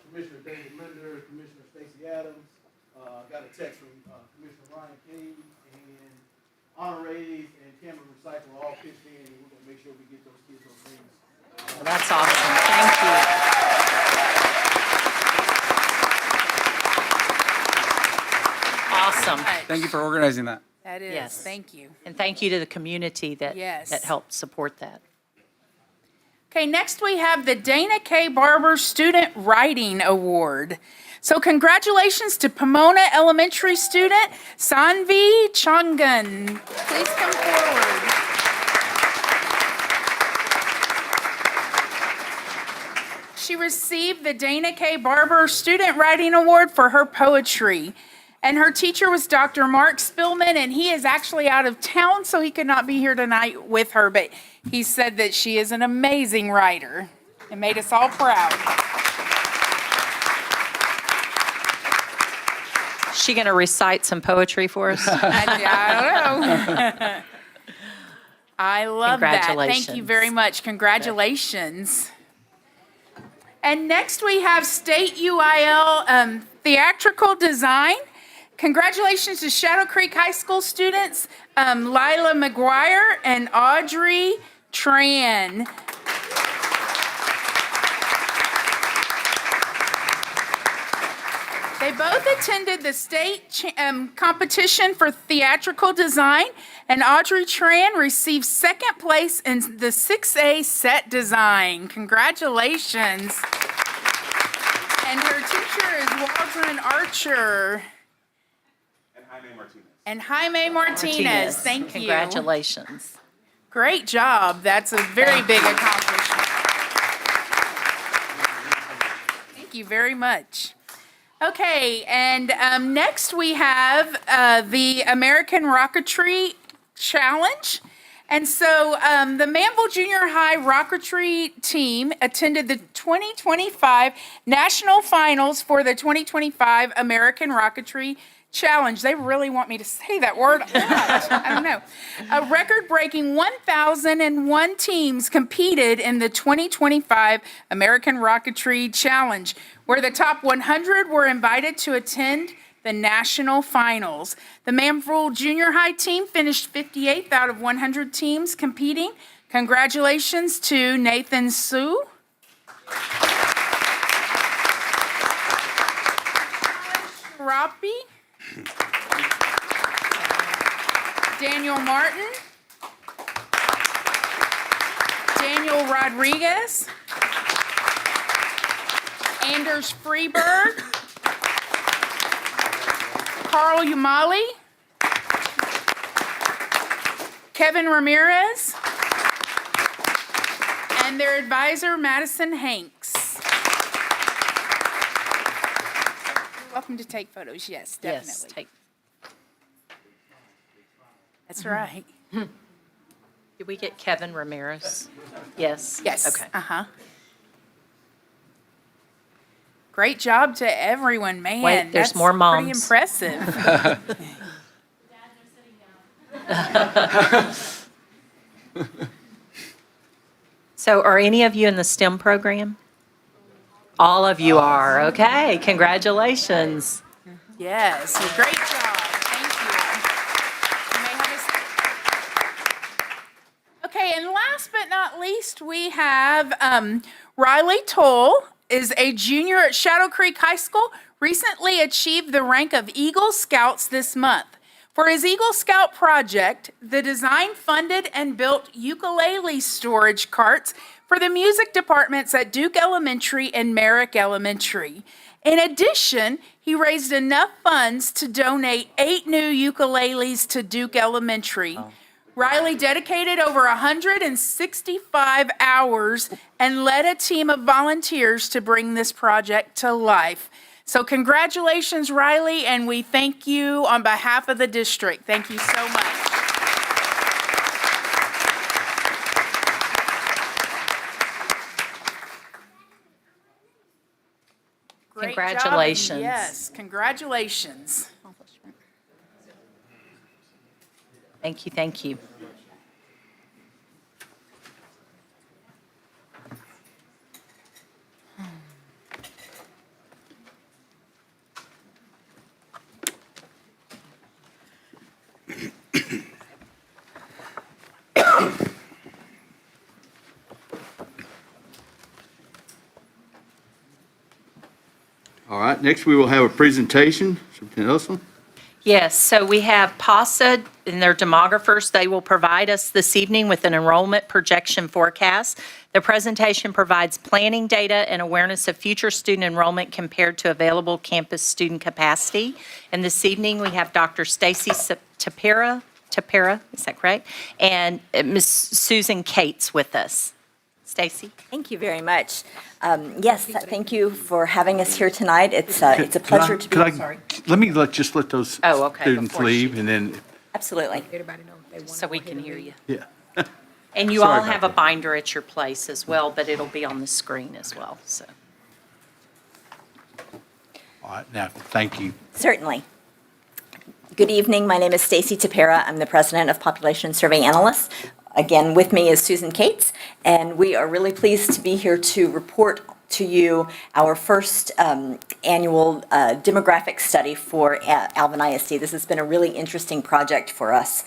Commissioner David Linder, Commissioner Stacey Adams, got a text from Commissioner Ryan King, and honorees and Cameron Recycle all pitched in, and we're gonna make sure we get those kids those rings. Well, that's awesome. Thank you. Awesome. Thank you for organizing that. That is, Yes. thank you. And thank you to the community that, Yes. that helped support that. Okay, next we have the Dana K. Barber Student Writing Award. So congratulations to Pomona Elementary student Sanvi Changan. Please come forward. She received the Dana K. Barber Student Writing Award for her poetry. And her teacher was Dr. Mark Spillman, and he is actually out of town, so he could not be here tonight with her, but he said that she is an amazing writer and made us all proud. She going to recite some poetry for us? I don't know. I love that. Thank you Congratulations. very much. Congratulations. And next we have State UIL Theatrical Design. Congratulations to Shadow Creek High School students, Lila McGuire and Audrey Tran. They both attended the state competition for theatrical design, and Audrey Tran received second place in the 6A set design. Congratulations. And her teacher is Waldron Archer. And Jaime Martinez. Thank you. Congratulations. Great job. That's a very big accomplishment. Thank you very much. Okay, and next we have the American Rocketry Challenge. And so the Manville Junior High Rocketry team attended the 2025 National Finals for the 2025 American Rocketry Challenge. They really want me to say that word a lot. I don't know. A record-breaking 1,001 teams competed in the 2025 American Rocketry Challenge, where the top 100 were invited to attend the national finals. The Manville Junior High team finished 58th out of 100 teams competing. Congratulations to Nathan Sue. Rapi. Daniel Martin. Daniel Rodriguez. Anders Freeberg. Carl Umali. Kevin Ramirez. And their advisor, Madison Hanks. You're welcome to take photos. Yes, definitely. Yes, take. That's right. Did we get Kevin Ramirez? Yes? Yes. Okay. Uh-huh. Great job to everyone, man. Wait, there's that's more moms. Pretty impressive. Dads are sitting down. So are any of you in the STEM program? All of you are. Okay, congratulations. Yes, great job. Thank you. You may have a Okay, and last but not least, we have Riley Toll is a junior at Shadow Creek High School, recently achieved the rank of Eagle Scouts this month. For his Eagle Scout project, the design, funded, and built ukulele storage carts for the music departments at Duke Elementary and Merrick Elementary. In addition, he raised enough funds to donate 8 new ukuleles to Duke Elementary. Riley dedicated over 165 hours and led a team of volunteers to bring this project to life. So congratulations, Riley, and we thank you on behalf of the district. Thank you so much. Great job, and Congratulations. yes, congratulations. Thank you, thank you. All right, next we will have a presentation. Superintendent Nelson? Yes, so we have PASA and their demographers. They will provide us this evening with an enrollment projection forecast. The presentation provides planning data and awareness of future student enrollment compared to available campus student capacity. And this evening, we have Dr. Stacy Tapera, is that correct? And Ms. Susan Cates with us. Stacy? Thank you very much. Yes, thank you for having us here tonight. It's a pleasure to be. Just let those Oh, okay, students before she- leave and then, Absolutely. So we can hear you. And you Sorry all about have a that. binder at your place as well, but it'll be on the screen as well, so. all right, now, thank you. Certainly. Good evening. My name is Stacy Tapera. I'm the president of Population Survey Analysts. Again, with me is Susan Cates, and we are really pleased to be here to report to you our first annual demographic study for Alvin ISD. This has been a really interesting project for us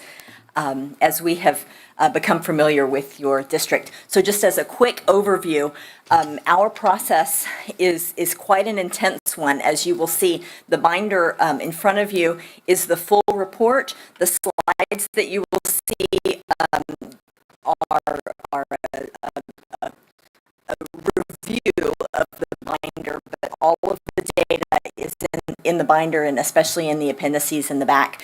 as we have become familiar with your district. So just as a quick overview, our process is quite an intense one. As you will see, the binder in front of you is the full report. The slides that you will see are a review of the binder, but all of the data is in the binder and especially in the appendices in the back.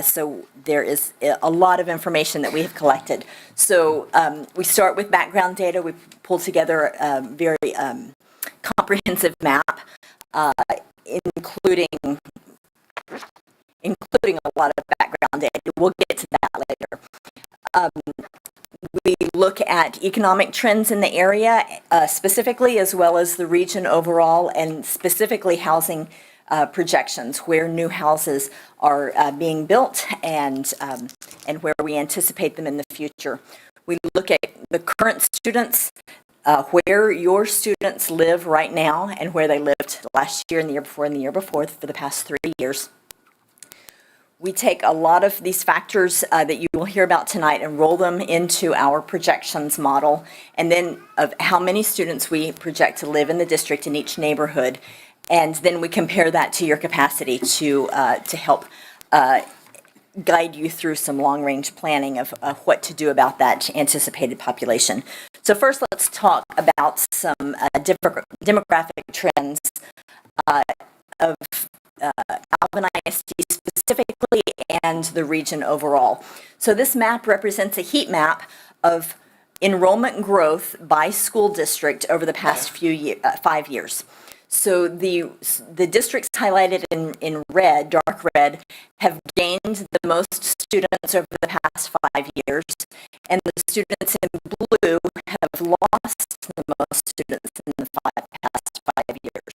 So there is a lot of information that we have collected. So we start with background data. We pulled together a very comprehensive map, including a lot of background data. We'll get to that later. We look at economic trends in the area specifically, as well as the region overall, and specifically housing projections, where new houses are being built and where we anticipate them in the future. We look at the current students, where your students live right now and where they lived last year and the year before and the year before for the past 3 years. We take a lot of these factors that you will hear about tonight and roll them into our projections model, and then of how many students we project to live in the district in each neighborhood, and then we compare that to your capacity to help guide you through some long-range planning of what to do about that anticipated population. So first, let's talk about some demographic trends of Alvin ISD specifically and the region overall. So this map represents a heat map of enrollment growth by school district over the past 5 years. So the districts highlighted in red, dark red, have gained the most students over the past 5 years, and the students in blue have lost the most students in the past 5 years.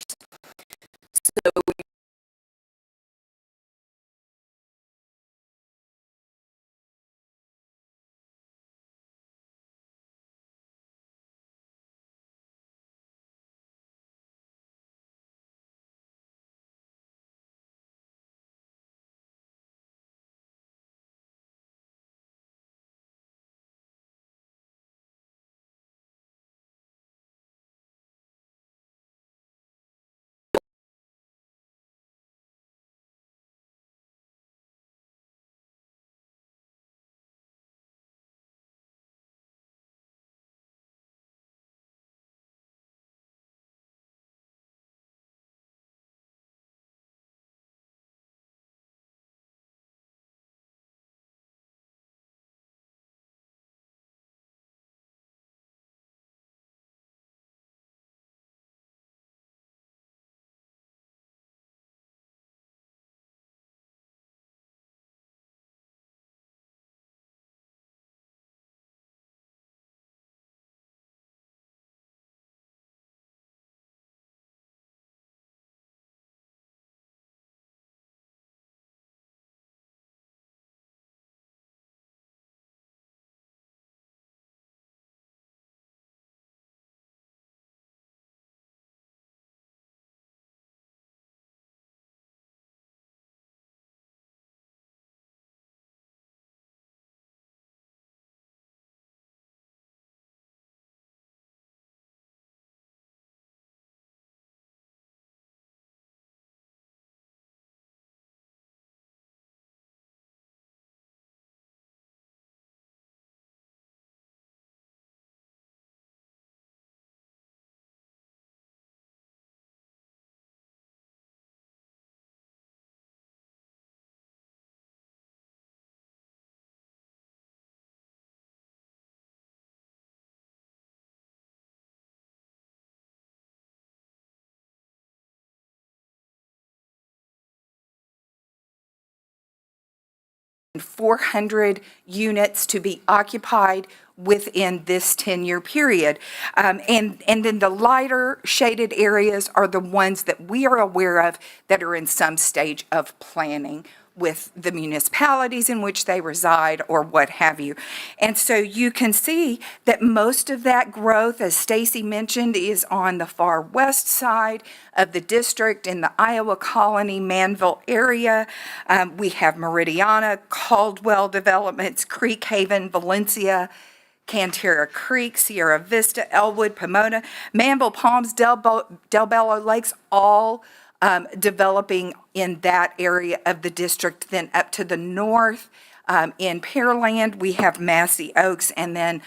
400 units to be occupied within this 10-year period. And then the lighter shaded areas are the ones that we are aware of that are in some stage of planning with the municipalities in which they reside or what have you. And so you can see that most of that growth, as Stacy mentioned, is on the far west side of the district in the Iowa Colony, Manville area. We have Meridiana, Caldwell Developments, Creek Haven, Valencia, Cantera Creek, Sierra Vista, Elwood, Pomona, Manville, Palms, Del Bello Lakes, all developing in that area of the district. Then up to the north, in Pearland, we have Massey Oaks, and then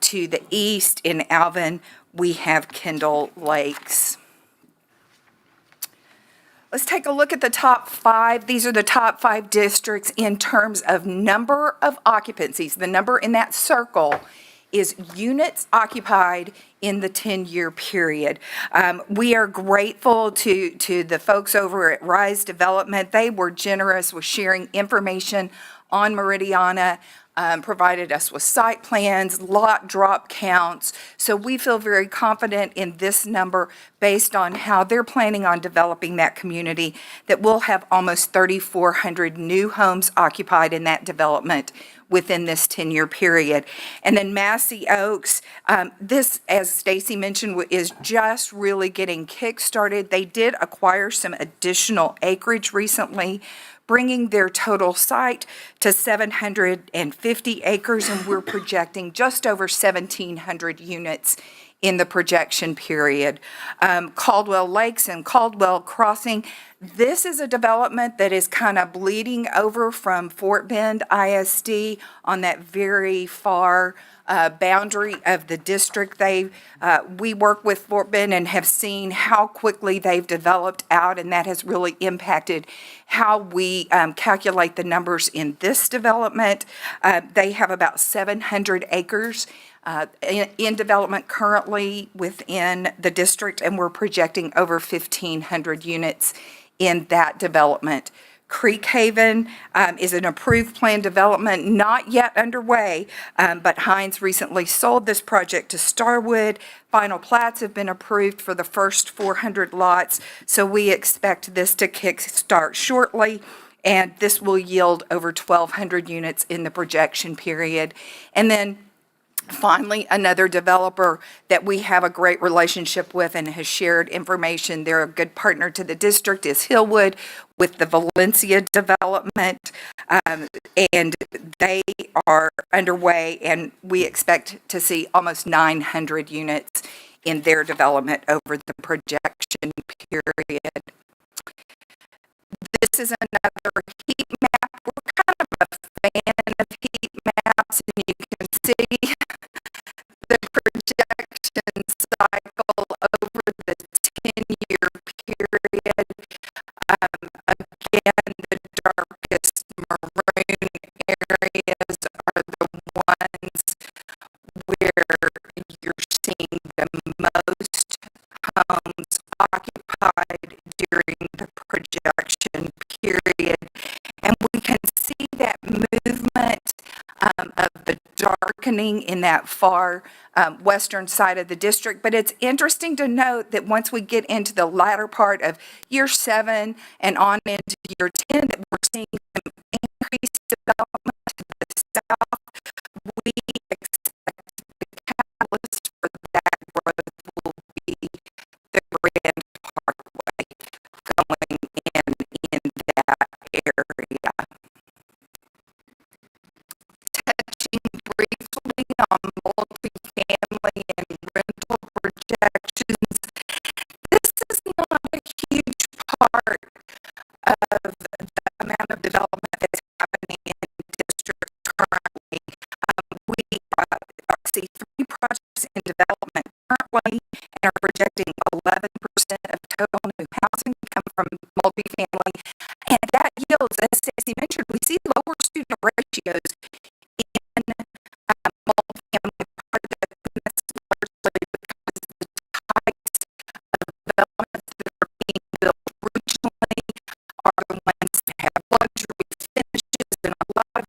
to the east in Alvin, we have Kendall Lakes. Let's take a look at the top 5. These are the top 5 districts in terms of number of occupancies. The number in that circle is units occupied in the 10-year period. We are grateful to the folks over at Rise Development. They were generous with sharing information on Meridiana, provided us with site plans, lot drop counts. So we feel very confident in this number based on how they're planning on developing that community, that we'll have almost 3,400 new homes occupied in that development within this 10-year period. And then Massey Oaks, this, as Stacy mentioned, is just really getting kick-started. They did acquire some additional acreage recently, bringing their total site to 750 acres, and we're projecting just over 1,700 units in the projection period. Caldwell Lakes and Caldwell Crossing, this is a development that is kind of bleeding over from Fort Bend ISD on that very far boundary of the district. We work with Fort Bend and have seen how quickly they've developed out, and that has really impacted how we calculate the numbers in this development. They have about 700 acres in development currently within the district, and we're projecting over 1,500 units in that development. Creek Haven is an approved planned development, not yet underway, but Hines recently sold this project to Starwood. Final plats have been approved for the first 400 lots, so we expect this to kickstart shortly, and this will yield over 1,200 units in the projection period. And then finally, another developer that we have a great relationship with and has shared information, they're a good partner to the district, is Hillwood with the Valencia development, and they are underway, and we expect to see almost 900 units in their development over the projection period. This is another heat map. We're kind of a fan of heat maps, and you can see the projection cycle over the 10-year period. Again, the darkest maroon areas are the ones where you're seeing the most homes occupied during the projection period. And we can see that movement of the darkening in that far western side of the district. But it's interesting to note that once we get into the latter part of year 7 and on into year 10, that we're seeing some increased development to the south. We expect the catalyst for that growth will be the Grand Parkway going in that area. Touching briefly on multifamily and rental projections, this is not a huge part of the amount of development that's happening in the district currently. We see 3 projects in development currently and are projecting 11% of total new housing come from multifamily. And that yields, as Stacey mentioned, we see lower student ratios in multifamily projects, and that's largely because the types of developments that are being built regionally are the ones that have luxury finishes and a lot of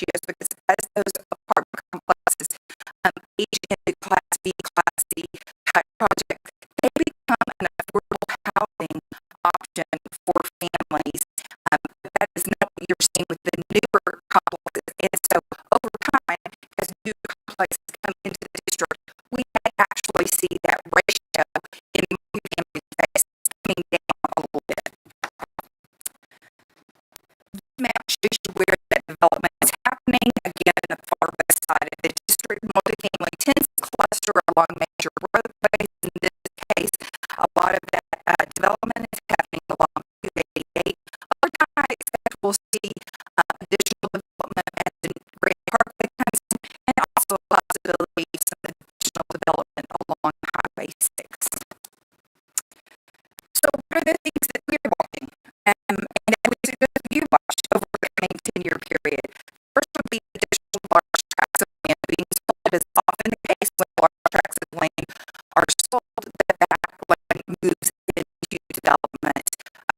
ratios because as those apartment complexes age into Class B, Class C type projects, they become an affordable housing option for families. But that is not what you're seeing with the newer complexes. And so over time, as new complexes come into the district, we may actually see that ratio in multifamily space coming down a little bit. This map shows you where that development is happening. Again, in the far west side of the district, multifamily tends to cluster along major roadways. In this case, a lot of that development is happening along 288. Over time, I expect we'll see additional development as the Grand Parkway comes in, and also a possibility of some additional development along Highway 6. So what are the things that we're watching and that we suggest you watch over the coming 10-year period? First would be additional large tracts of land being sold. As often the case when large tracts of land are sold, the backland moves into development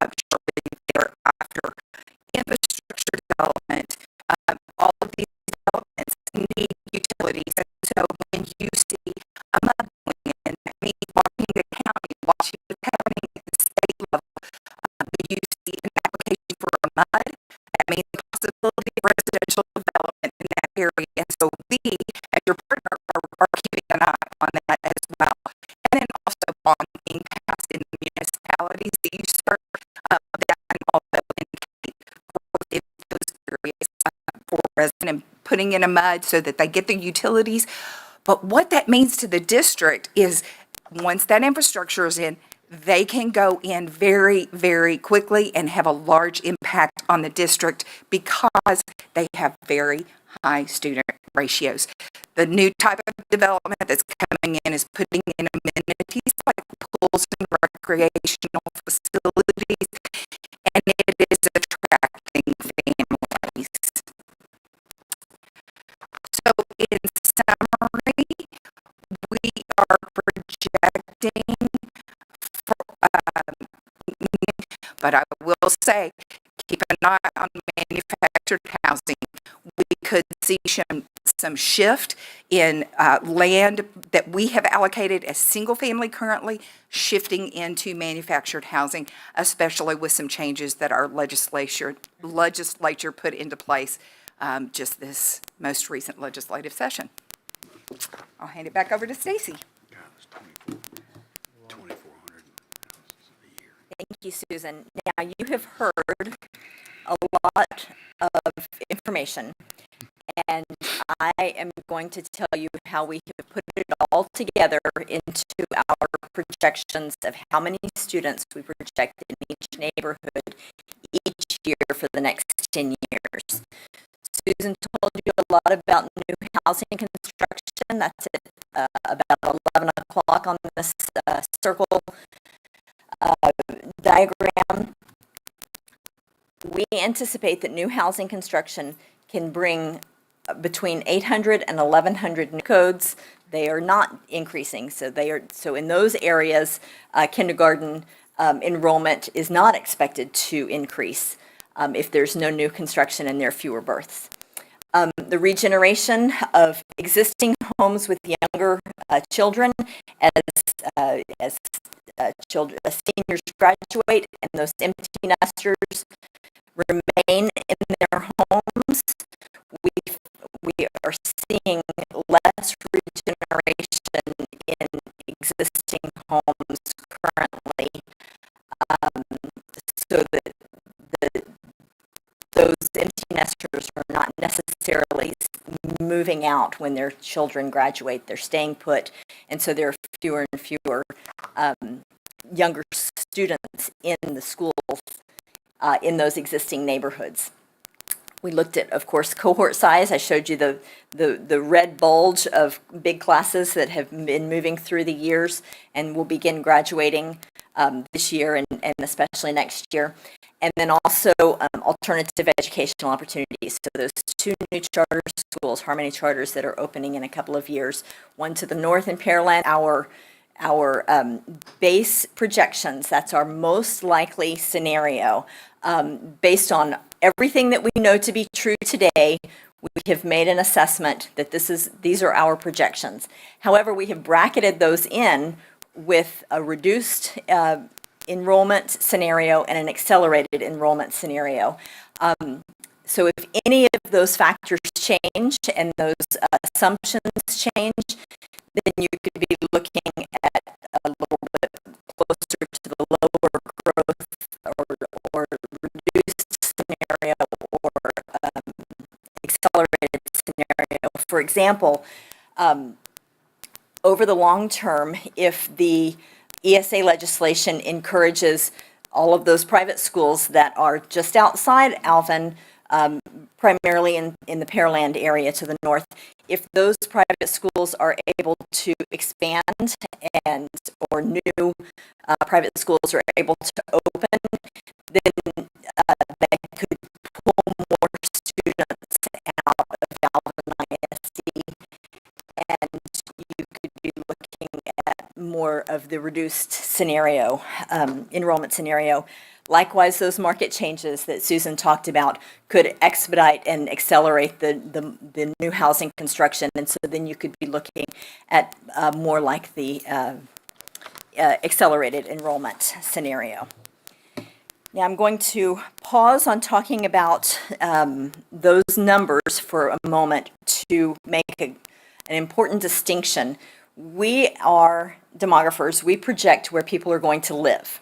shortly thereafter. Infrastructure development, all of these developments need utilities. And so when you see a mud going in, that means watching the county, watching what's happening at the state level. When you see an application for a mud, that means the possibility of residential development in that area. And so we, as your partner, are keeping an eye on that as well. And then also on being passed in the municipalities that you serve, that can also indicate growth in those areas for residents and putting in a mud so that they get the utilities. But what that means to the district is once that infrastructure is in, they can go in very, very quickly and have a large impact on the district because they have very high student ratios. The new type of development that's coming in is putting in amenities like pools and recreational facilities, and it is attracting families. So in summary, we are projecting, but I will say, keep an eye on manufactured housing. We could see some shift in land that we have allocated as single family currently, shifting into manufactured housing, especially with some changes that our legislature put into place just this most recent legislative session. I'll hand it back over to Stacy. God, it's 2,400 a year. Thank you, Susan. Now, you have heard a lot of information, and I am going to tell you how we have put it all together into our projections of how many students we project in each neighborhood each year for the next 10 years. Susan told you a lot about new housing construction. That's at about 11 o'clock on this circle diagram. We anticipate that new housing construction can bring between 800 and 1,100 new codes. They are not increasing, so in those areas, kindergarten enrollment is not expected to increase if there's no new construction and there are fewer births. The regeneration of existing homes with younger children as seniors graduate and those empty nesters remain in their homes, we are seeing less regeneration in existing homes currently, so that those empty nesters are not necessarily moving out when their children graduate. They're staying put, and so there are fewer and fewer younger students in the schools in those existing neighborhoods. We looked at, of course, cohort size. I showed you the red bulge of big classes that have been moving through the years and will begin graduating this year and especially next year. And then also alternative educational opportunities. So those two new charter schools, Harmony Charters, that are opening in a couple of years. One to the north in Pearland. Our base projections, that's our most likely scenario. Based on everything that we know to be true today, we have made an assessment that these are our projections. However, we have bracketed those in with a reduced enrollment scenario and an accelerated enrollment scenario. So if any of those factors change and those assumptions change, then you could be looking at a little bit closer to the lower growth or reduced scenario or accelerated scenario. For example, over the long term, if the ESA legislation encourages all of those private schools that are just outside Alvin, primarily in the Pearland area to the north, if those private schools are able to expand and or new private schools are able to open, then they could pull more students out of Alvin ISD, and you could be looking at more of the reduced scenario, enrollment scenario. Likewise, those market changes that Susan talked about could expedite and accelerate the new housing construction, and so then you could be looking at more like the accelerated enrollment scenario. Now, I'm going to pause on talking about those numbers for a moment to make an important distinction. We are demographers. We project where people are going to live.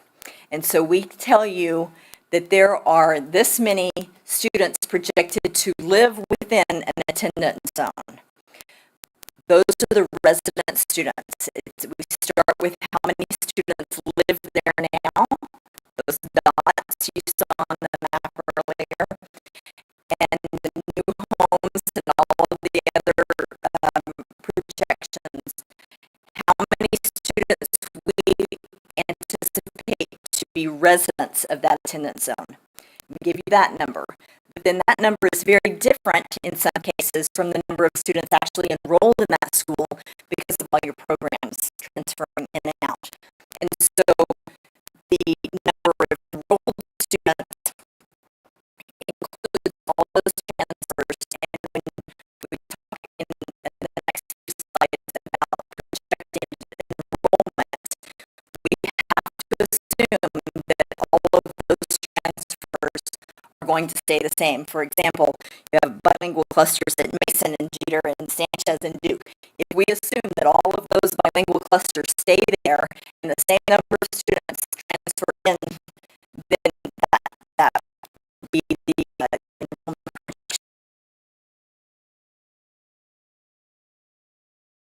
And so we tell you that there are this many students projected to live within an attendance zone. Those are the resident students. We start with how many students live there now. Those dots you saw on the map earlier, and the new homes and all of the other projections. How many students we anticipate to be residents of that attendance zone. We give you that number. But then that number is very different in some cases from the number of students actually enrolled in that school because of all your programs transferring in and out. And so the number of enrolled students includes all those transfers, and when we talk in the next few slides about projected enrollment, we have to assume that all of those transfers are going to stay the same. For example, you have bilingual clusters at Mason and Jeter and Sanchez and Duke. If we assume that all of those bilingual clusters stay there and the same number of students transfer in, then that would be the enrollment projection.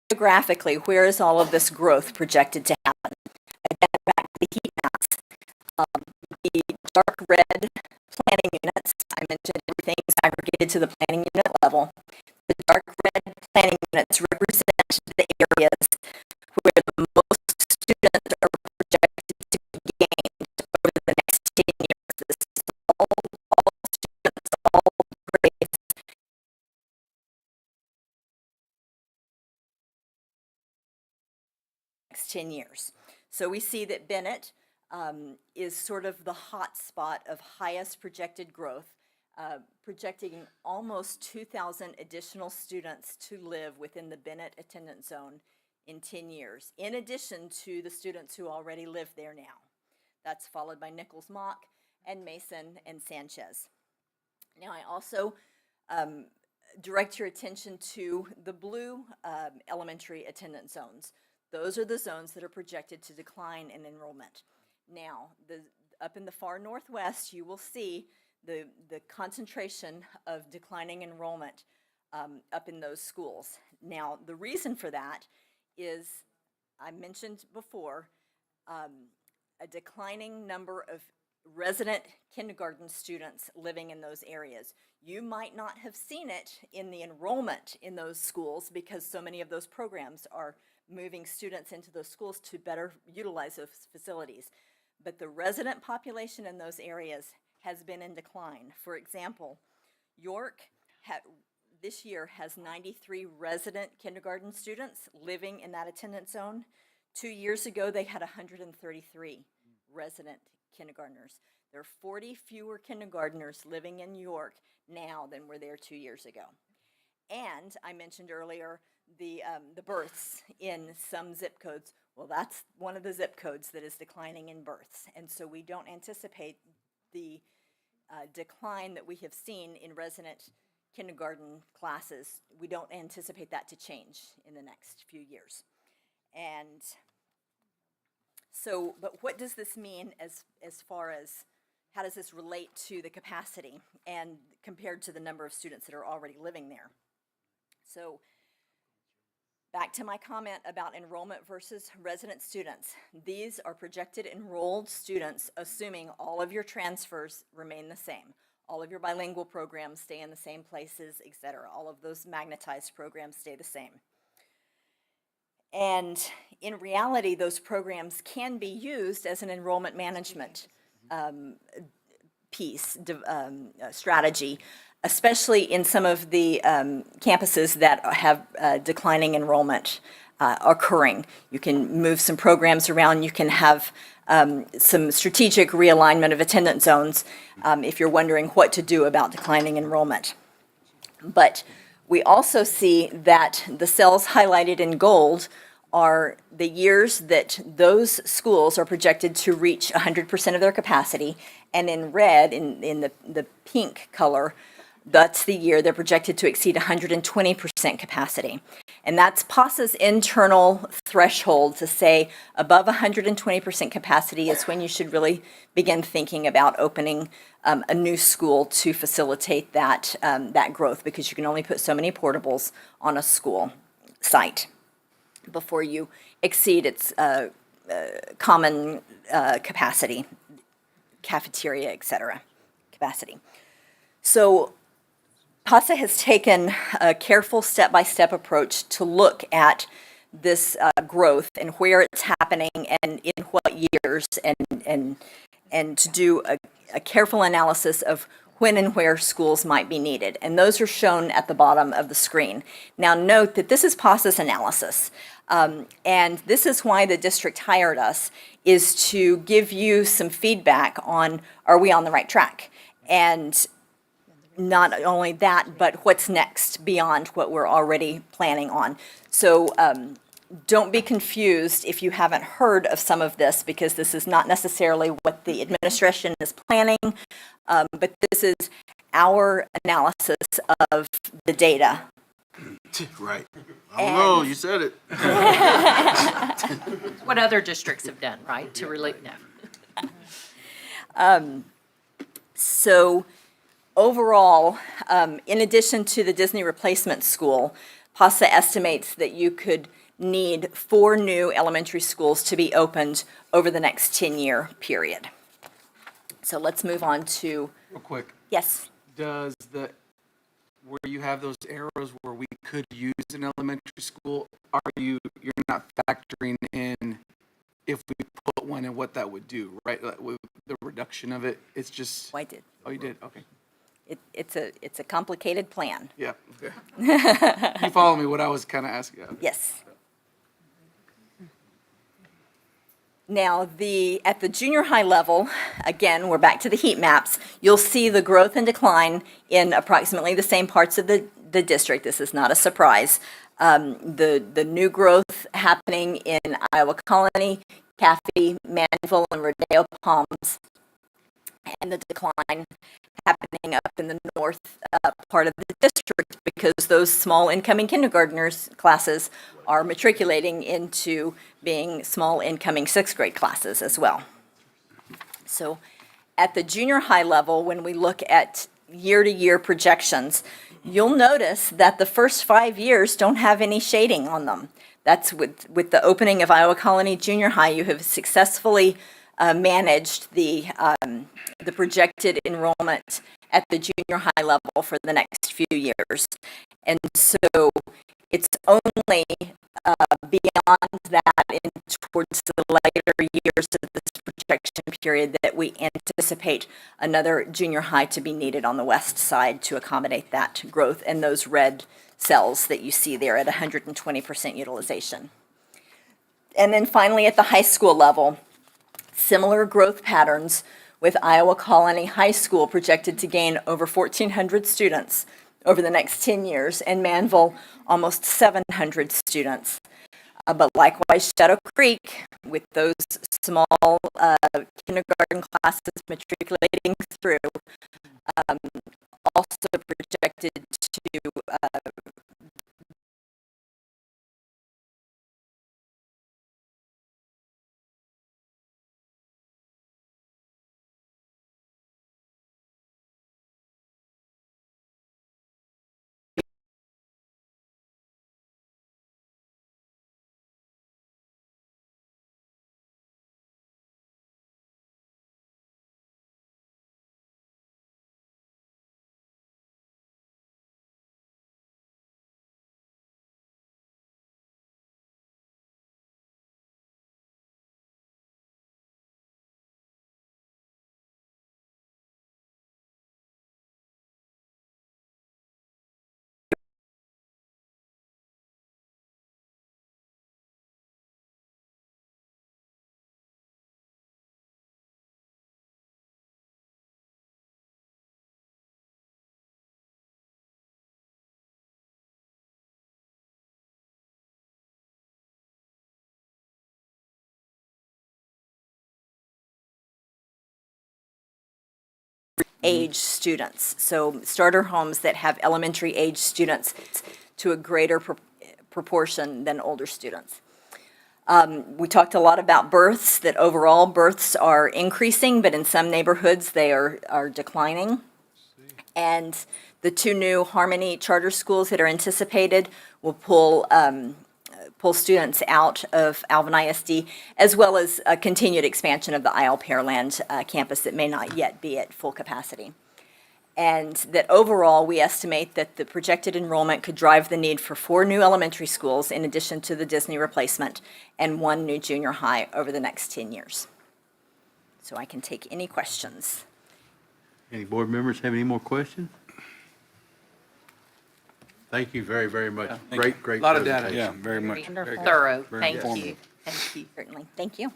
Geographically, where is all of this growth projected to happen? Again, back to the heat maps. The dark red planning units, I mentioned everything is aggregated to the planning unit level. The dark red planning units represent the areas where the most students are projected to be gained over the next 10 years. This is all students, all grades. Next 10 years. So we see that Bennett is sort of the hot spot of highest projected growth, projecting almost 2,000 additional students to live within the Bennett attendance zone in 10 years, in addition to the students who already live there now. That's followed by Nichols Mock and Mason and Sanchez. Now, I also direct your attention to the blue elementary attendance zones. Those are the zones that are projected to decline in enrollment. Now, up in the far northwest, you will see the concentration of declining enrollment up in those schools. Now, the reason for that is, I mentioned before, a declining number of resident kindergarten students living in those areas. You might not have seen it in the enrollment in those schools because so many of those programs are moving students into those schools to better utilize those facilities. But the resident population in those areas has been in decline. For example, York this year has 93 resident kindergarten students living in that attendance zone. 2 years ago, they had 133 resident kindergartners. There are 40 fewer kindergartners living in York now than were there 2 years ago. And I mentioned earlier the births in some zip codes. Well, that's one of the zip codes that is declining in births. And so we don't anticipate the decline that we have seen in resident kindergarten classes. We don't anticipate that to change in the next few years. And so, but what does this mean as far as how does this relate to the capacity and compared to the number of students that are already living there? So back to my comment about enrollment versus resident students. These are projected enrolled students, assuming all of your transfers remain the same. All of your bilingual programs stay in the same places, et cetera. All of those magnetized programs stay the same. And in reality, those programs can be used as an enrollment management strategy, especially in some of the campuses that have declining enrollment occurring. You can move some programs around. You can have some strategic realignment of attendance zones if you're wondering what to do about declining enrollment. But we also see that the cells highlighted in gold are the years that those schools are projected to reach 100% of their capacity, and in red, in the pink color, that's the year they're projected to exceed 120% capacity. And that's PASA's internal threshold to say above 120% capacity is when you should really begin thinking about opening a new school to facilitate that, that growth, because you can only put so many portables on a school site before you exceed its common capacity, cafeteria, et cetera, capacity. So PASA has taken a careful step-by-step approach to look at this growth and where it's happening and in what years, and to do a careful analysis of when and where schools might be needed. And those are shown at the bottom of the screen. Now note that this is PASA's analysis. And this is why the district hired us, is to give you some feedback on, are we on the right track? And not only that, but what's next beyond what we're already planning on. So don't be confused if you haven't heard of some of this, because this is not necessarily what the administration is planning, but this is our analysis of the data. Right. I don't know, you said it. What other districts have done, right, to relate, no. So overall, in addition to the Disney replacement school, PASA estimates that you could need 4 new elementary schools to be opened over the next 10-year period. So let's move on to, Real quick, yes. does where you have those arrows where we could use an elementary school, you're not factoring in if we put one and what that would do, right? Like, with the reduction of it, it's just. I did. Oh, you did, okay. It's a complicated plan. Yeah, okay. You follow me, what I was kind of asking. Okay. Yes. Now, at the junior high level, again, we're back to the heat maps. You'll see the growth and decline in approximately the same parts of the district. This is not a surprise. The new growth happening in Iowa Colony, Caffey, Manville, and Rodeo Palms, and the decline happening up in the north part of the district, because those small incoming kindergartners classes are matriculating into being small incoming 6th grade classes as well. So at the junior high level, when we look at year-to-year projections, you'll notice that the first 5 years don't have any shading on them. That's with the opening of Iowa Colony Junior High, you have successfully managed the projected enrollment at the junior high level for the next few years. And so it's only beyond that and towards the later years of this projection period that we anticipate another junior high to be needed on the west side to accommodate that growth and those red cells that you see there at 120% utilization. And then finally, at the high school level, similar growth patterns, with Iowa Colony High School projected to gain over 1,400 students over the next 10 years, and Manville, almost 700 students. But likewise, Shadow Creek, with those small kindergarten classes matriculating through, also projected to age students. So starter homes that have elementary age students to a greater proportion than older students. We talked a lot about births, that overall births are increasing, but in some neighborhoods they are declining. And the two new Harmony charter schools that are anticipated will pull students out of Alvin ISD, as well as a continued expansion of the Isle Pearland campus that may not yet be at full capacity. And that overall, we estimate that the projected enrollment could drive the need for 4 new elementary schools in addition to the Disney replacement and 1 new junior high over the next 10 years. So I can take any questions. Any board members have any more questions? Thank you very, very much. Great. Lot of data. presentation. Yeah, very much. Wonderful. Thorough. Very Thank informative. you. Thank you. Certainly. Thank you.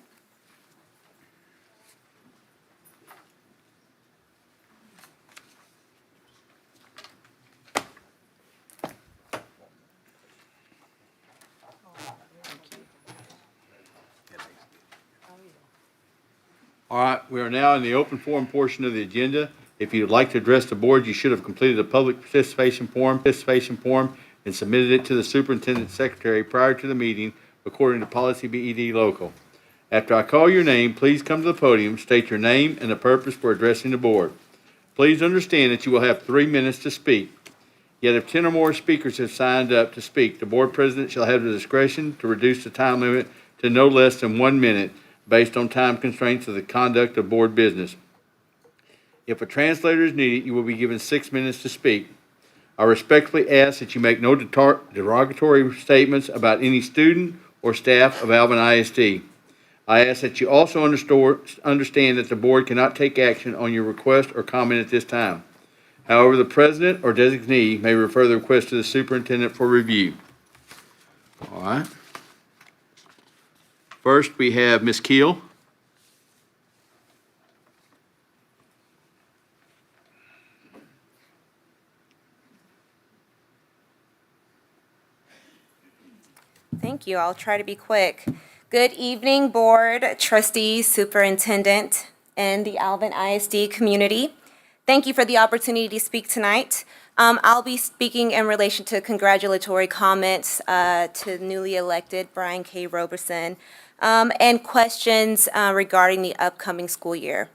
All right, we are now in the open forum portion of the agenda. If you'd like to address the board, you should have completed a public participation form and submitted it to the superintendent secretary prior to the meeting according to policy BED local. After I call your name, please come to the podium, state your name and the purpose for addressing the board. Please understand that you will have 3 minutes to speak. Yet if 10 or more speakers have signed up to speak, the board president shall have the discretion to reduce the time limit to no less than 1 minute based on time constraints of the conduct of board business. If a translator is needed, you will be given 6 minutes to speak. I respectfully ask that you make no derogatory statements about any student or staff of Alvin ISD. I ask that you also understand that the board cannot take action on your request or comment at this time. However, the president or designee may refer the request to the superintendent for review. All right. First, we have Ms. Keel. Thank you. I'll try to be quick. Good evening, board, trustees, superintendent, and the Alvin ISD community. Thank you for the opportunity to speak tonight. I'll be speaking in relation to congratulatory comments to newly elected Brian K. Roberson and questions regarding the upcoming school year.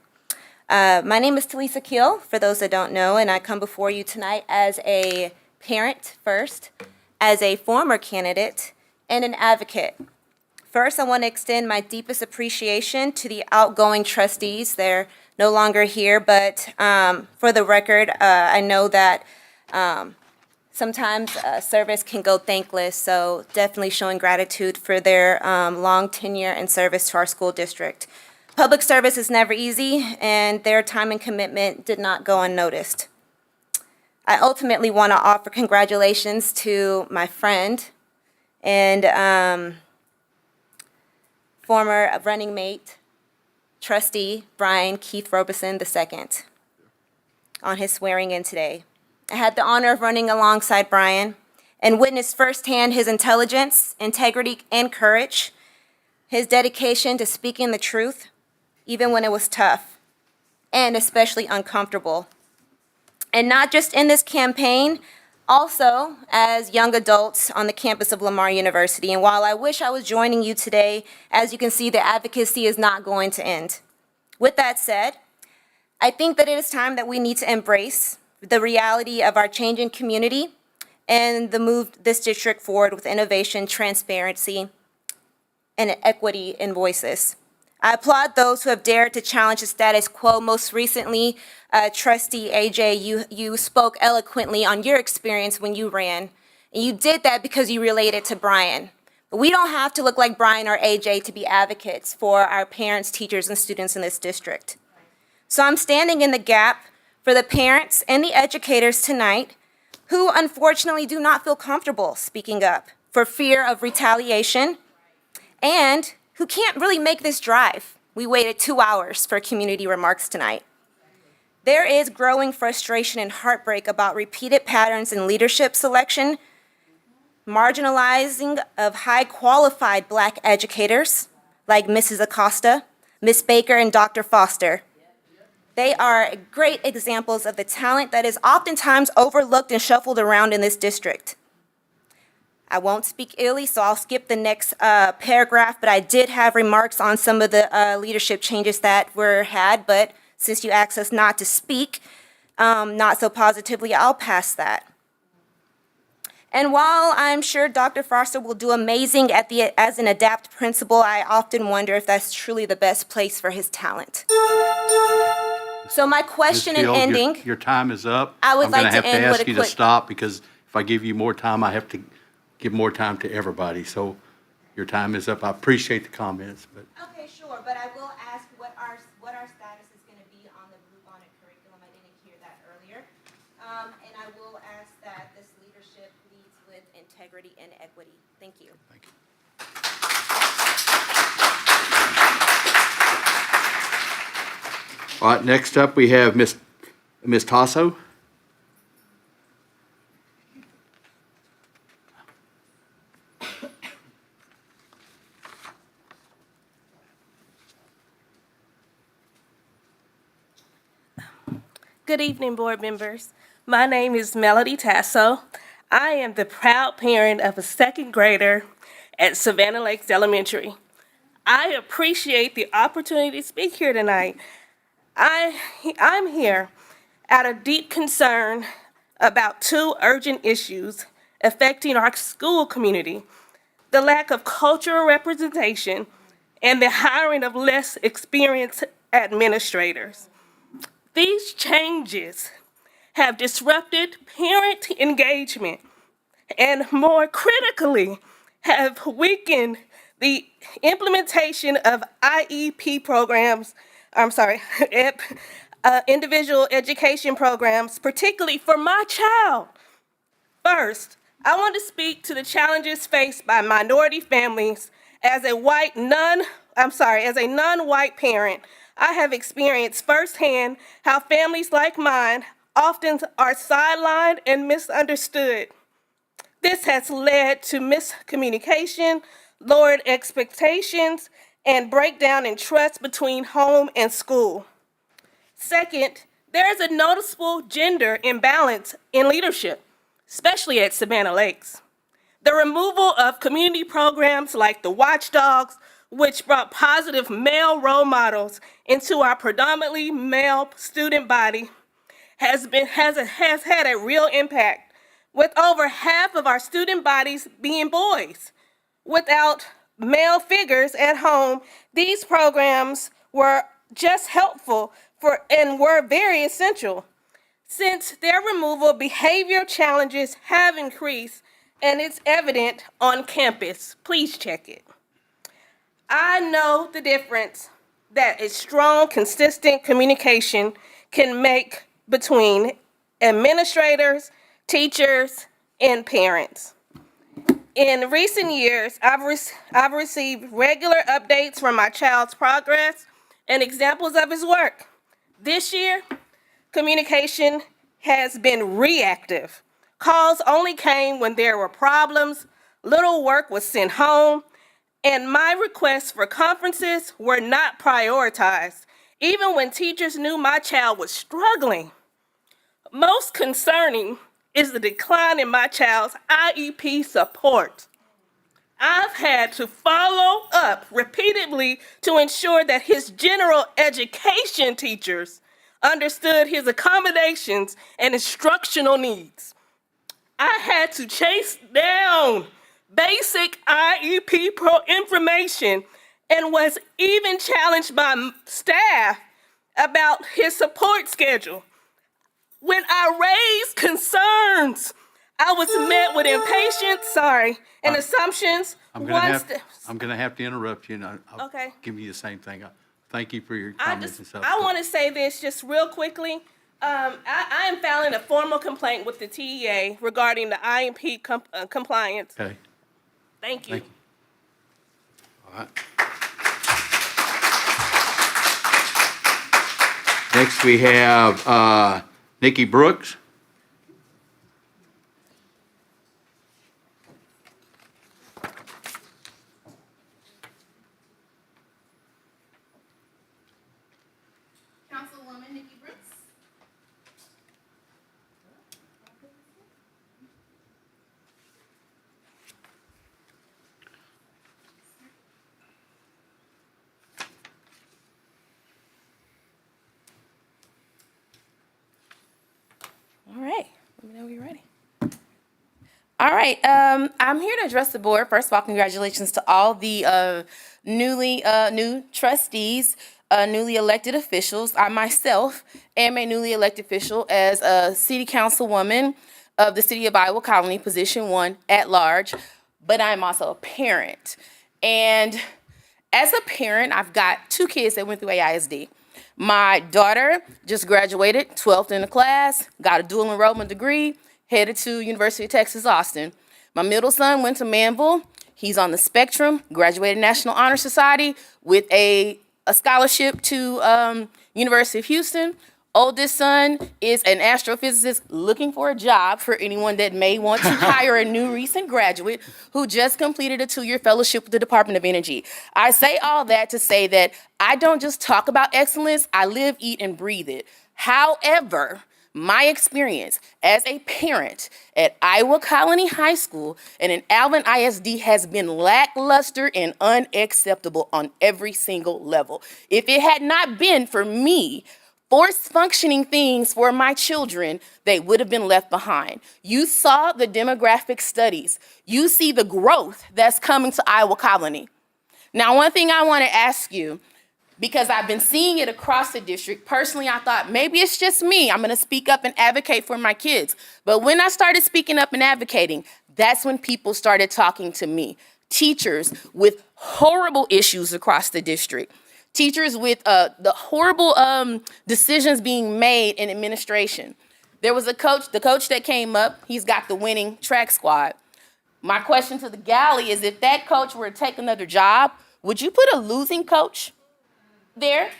My name is Talisa Keel, for those that don't know, and I come before you tonight as a parent first, as a former candidate, and an advocate. First, I want to extend my deepest appreciation to the outgoing trustees. They're no longer here, but for the record, I know that sometimes service can go thankless, so definitely showing gratitude for their long tenure and service to our school district. Public service is never easy, and their time and commitment did not go unnoticed. I ultimately want to offer congratulations to my friend and former running mate, trustee Brian Keith Roberson II, on his swearing in today. I had the honor of running alongside Brian and witnessed firsthand his intelligence, integrity, and courage, his dedication to speaking the truth, even when it was tough and especially uncomfortable. And not just in this campaign, also as young adults on the campus of Lamar University. And while I wish I was joining you today, as you can see, the advocacy is not going to end. With that said, I think that it is time that we need to embrace the reality of our changing community and move this district forward with innovation, transparency, and equity in voices. I applaud those who have dared to challenge the status quo. Most recently, Trustee AJ, you spoke eloquently on your experience when you ran. And you did that because you related to Brian. But we don't have to look like Brian or AJ to be advocates for our parents, teachers, and students in this district. So I'm standing in the gap for the parents and the educators tonight who unfortunately do not feel comfortable speaking up for fear of retaliation and who can't really make this drive. We waited 2 hours for community remarks tonight. There is growing frustration and heartbreak about repeated patterns in leadership selection, marginalizing of high qualified Black educators like Mrs. Acosta, Ms. Baker, and Dr. Foster. They are great examples of the talent that is oftentimes overlooked and shuffled around in this district. I won't speak illy, so I'll skip the next paragraph, but I did have remarks on some of the leadership changes that were had, but since you asked us not to speak, not so positively, I'll pass that. And while I'm sure Dr. Foster will do amazing as an ADAPT principal, I often wonder if that's truly the best place for his talent. So my question in ending, Your time is up. I would like to end with a I'm going to have to ask you to quick- stop because if I give you more time, I have to give more time to everybody. So your time is up. I appreciate the comments, but. Okay, sure, but I will ask what our status is going to be on the bluebonnet curriculum. I didn't hear that earlier. And I will ask that this leadership leads with integrity and equity. Thank you. Thank you. All right, next up, we have Ms. Tasso. Good evening, board members. My name is Melody Tasso. I am the proud parent of a second grader at Savannah Lakes Elementary. I appreciate the opportunity to speak here tonight. I'm here out of deep concern about two urgent issues affecting our school community: the lack of cultural representation and the hiring of less experienced administrators. These changes have disrupted parent engagement and, more critically, have weakened the implementation of IEP programs, individual education programs, particularly for my child. First, I want to speak to the challenges faced by minority families. As a non-white parent, I have experienced firsthand how families like mine often are sidelined and misunderstood. This has led to miscommunication, lowered expectations, and breakdown in trust between home and school. Second, there is a noticeable gender imbalance in leadership, especially at Savannah Lakes. The removal of community programs like the Watchdogs, which brought positive male role models into our predominantly male student body, has had a real impact, with over half of our student bodies being boys. Without male figures at home, these programs were just helpful and were very essential. Since their removal, behavior challenges have increased, and it's evident on campus. Please check it. I know the difference that a strong, consistent communication can make between administrators, teachers, and parents. In recent years, I've received regular updates from my child's progress and examples of his work. This year, communication has been reactive. Calls only came when there were problems, little work was sent home, and my requests for conferences were not prioritized, even when teachers knew my child was struggling. Most concerning is the decline in my child's IEP support. I've had to follow up repeatedly to ensure that his general education teachers understood his accommodations and instructional needs. I had to chase down basic IEP information and was even challenged by staff about his support schedule. When I raised concerns, I was met with impatience, and assumptions. I'm gonna have to interrupt you, and I'll Okay. give you the same thing. Thank you for your I comments and just, stuff. I want to say this just real quickly. I am filing a formal complaint with the TEA regarding the IMP compliance. Okay, Thank you. thank you. All right. Next, we have Nikki Brooks. Councilwoman Nikki Brooks. All right, let me know when you're ready. All right, I'm here to address the board. First of all, congratulations to all the new trustees, newly elected officials. I myself am a newly elected official as a city councilwoman of the city of Iowa Colony, position 1 at large, but I'm also a parent. And as a parent, I've got 2 kids that went through AISD. My daughter just graduated, 12th in the class, got a dual enrollment degree, headed to University of Texas, Austin. My middle son went to Manville. He's on the spectrum, graduated National Honor Society with a scholarship to University of Houston. Oldest son is an astrophysicist looking for a job for anyone that may want to hire a new recent graduate who just completed a 2-year fellowship with the Department of Energy. I say all that to say that I don't just talk about excellence, I live, eat, and breathe it. However, my experience as a parent at Iowa Colony High School and in Alvin ISD has been lackluster and unacceptable on every single level. If it had not been for me forced functioning things for my children, they would have been left behind. You saw the demographic studies. You see the growth that's coming to Iowa Colony. Now, one thing I want to ask you, because I've been seeing it across the district, personally, I thought maybe it's just me. I'm going to speak up and advocate for my kids. But when I started speaking up and advocating, that's when people started talking to me. Teachers with horrible issues across the district. Teachers with the horrible decisions being made in administration. There was the coach that came up, he's got the winning track squad. My question to the galley is, if that coach were to take another job, would you put a losing coach there?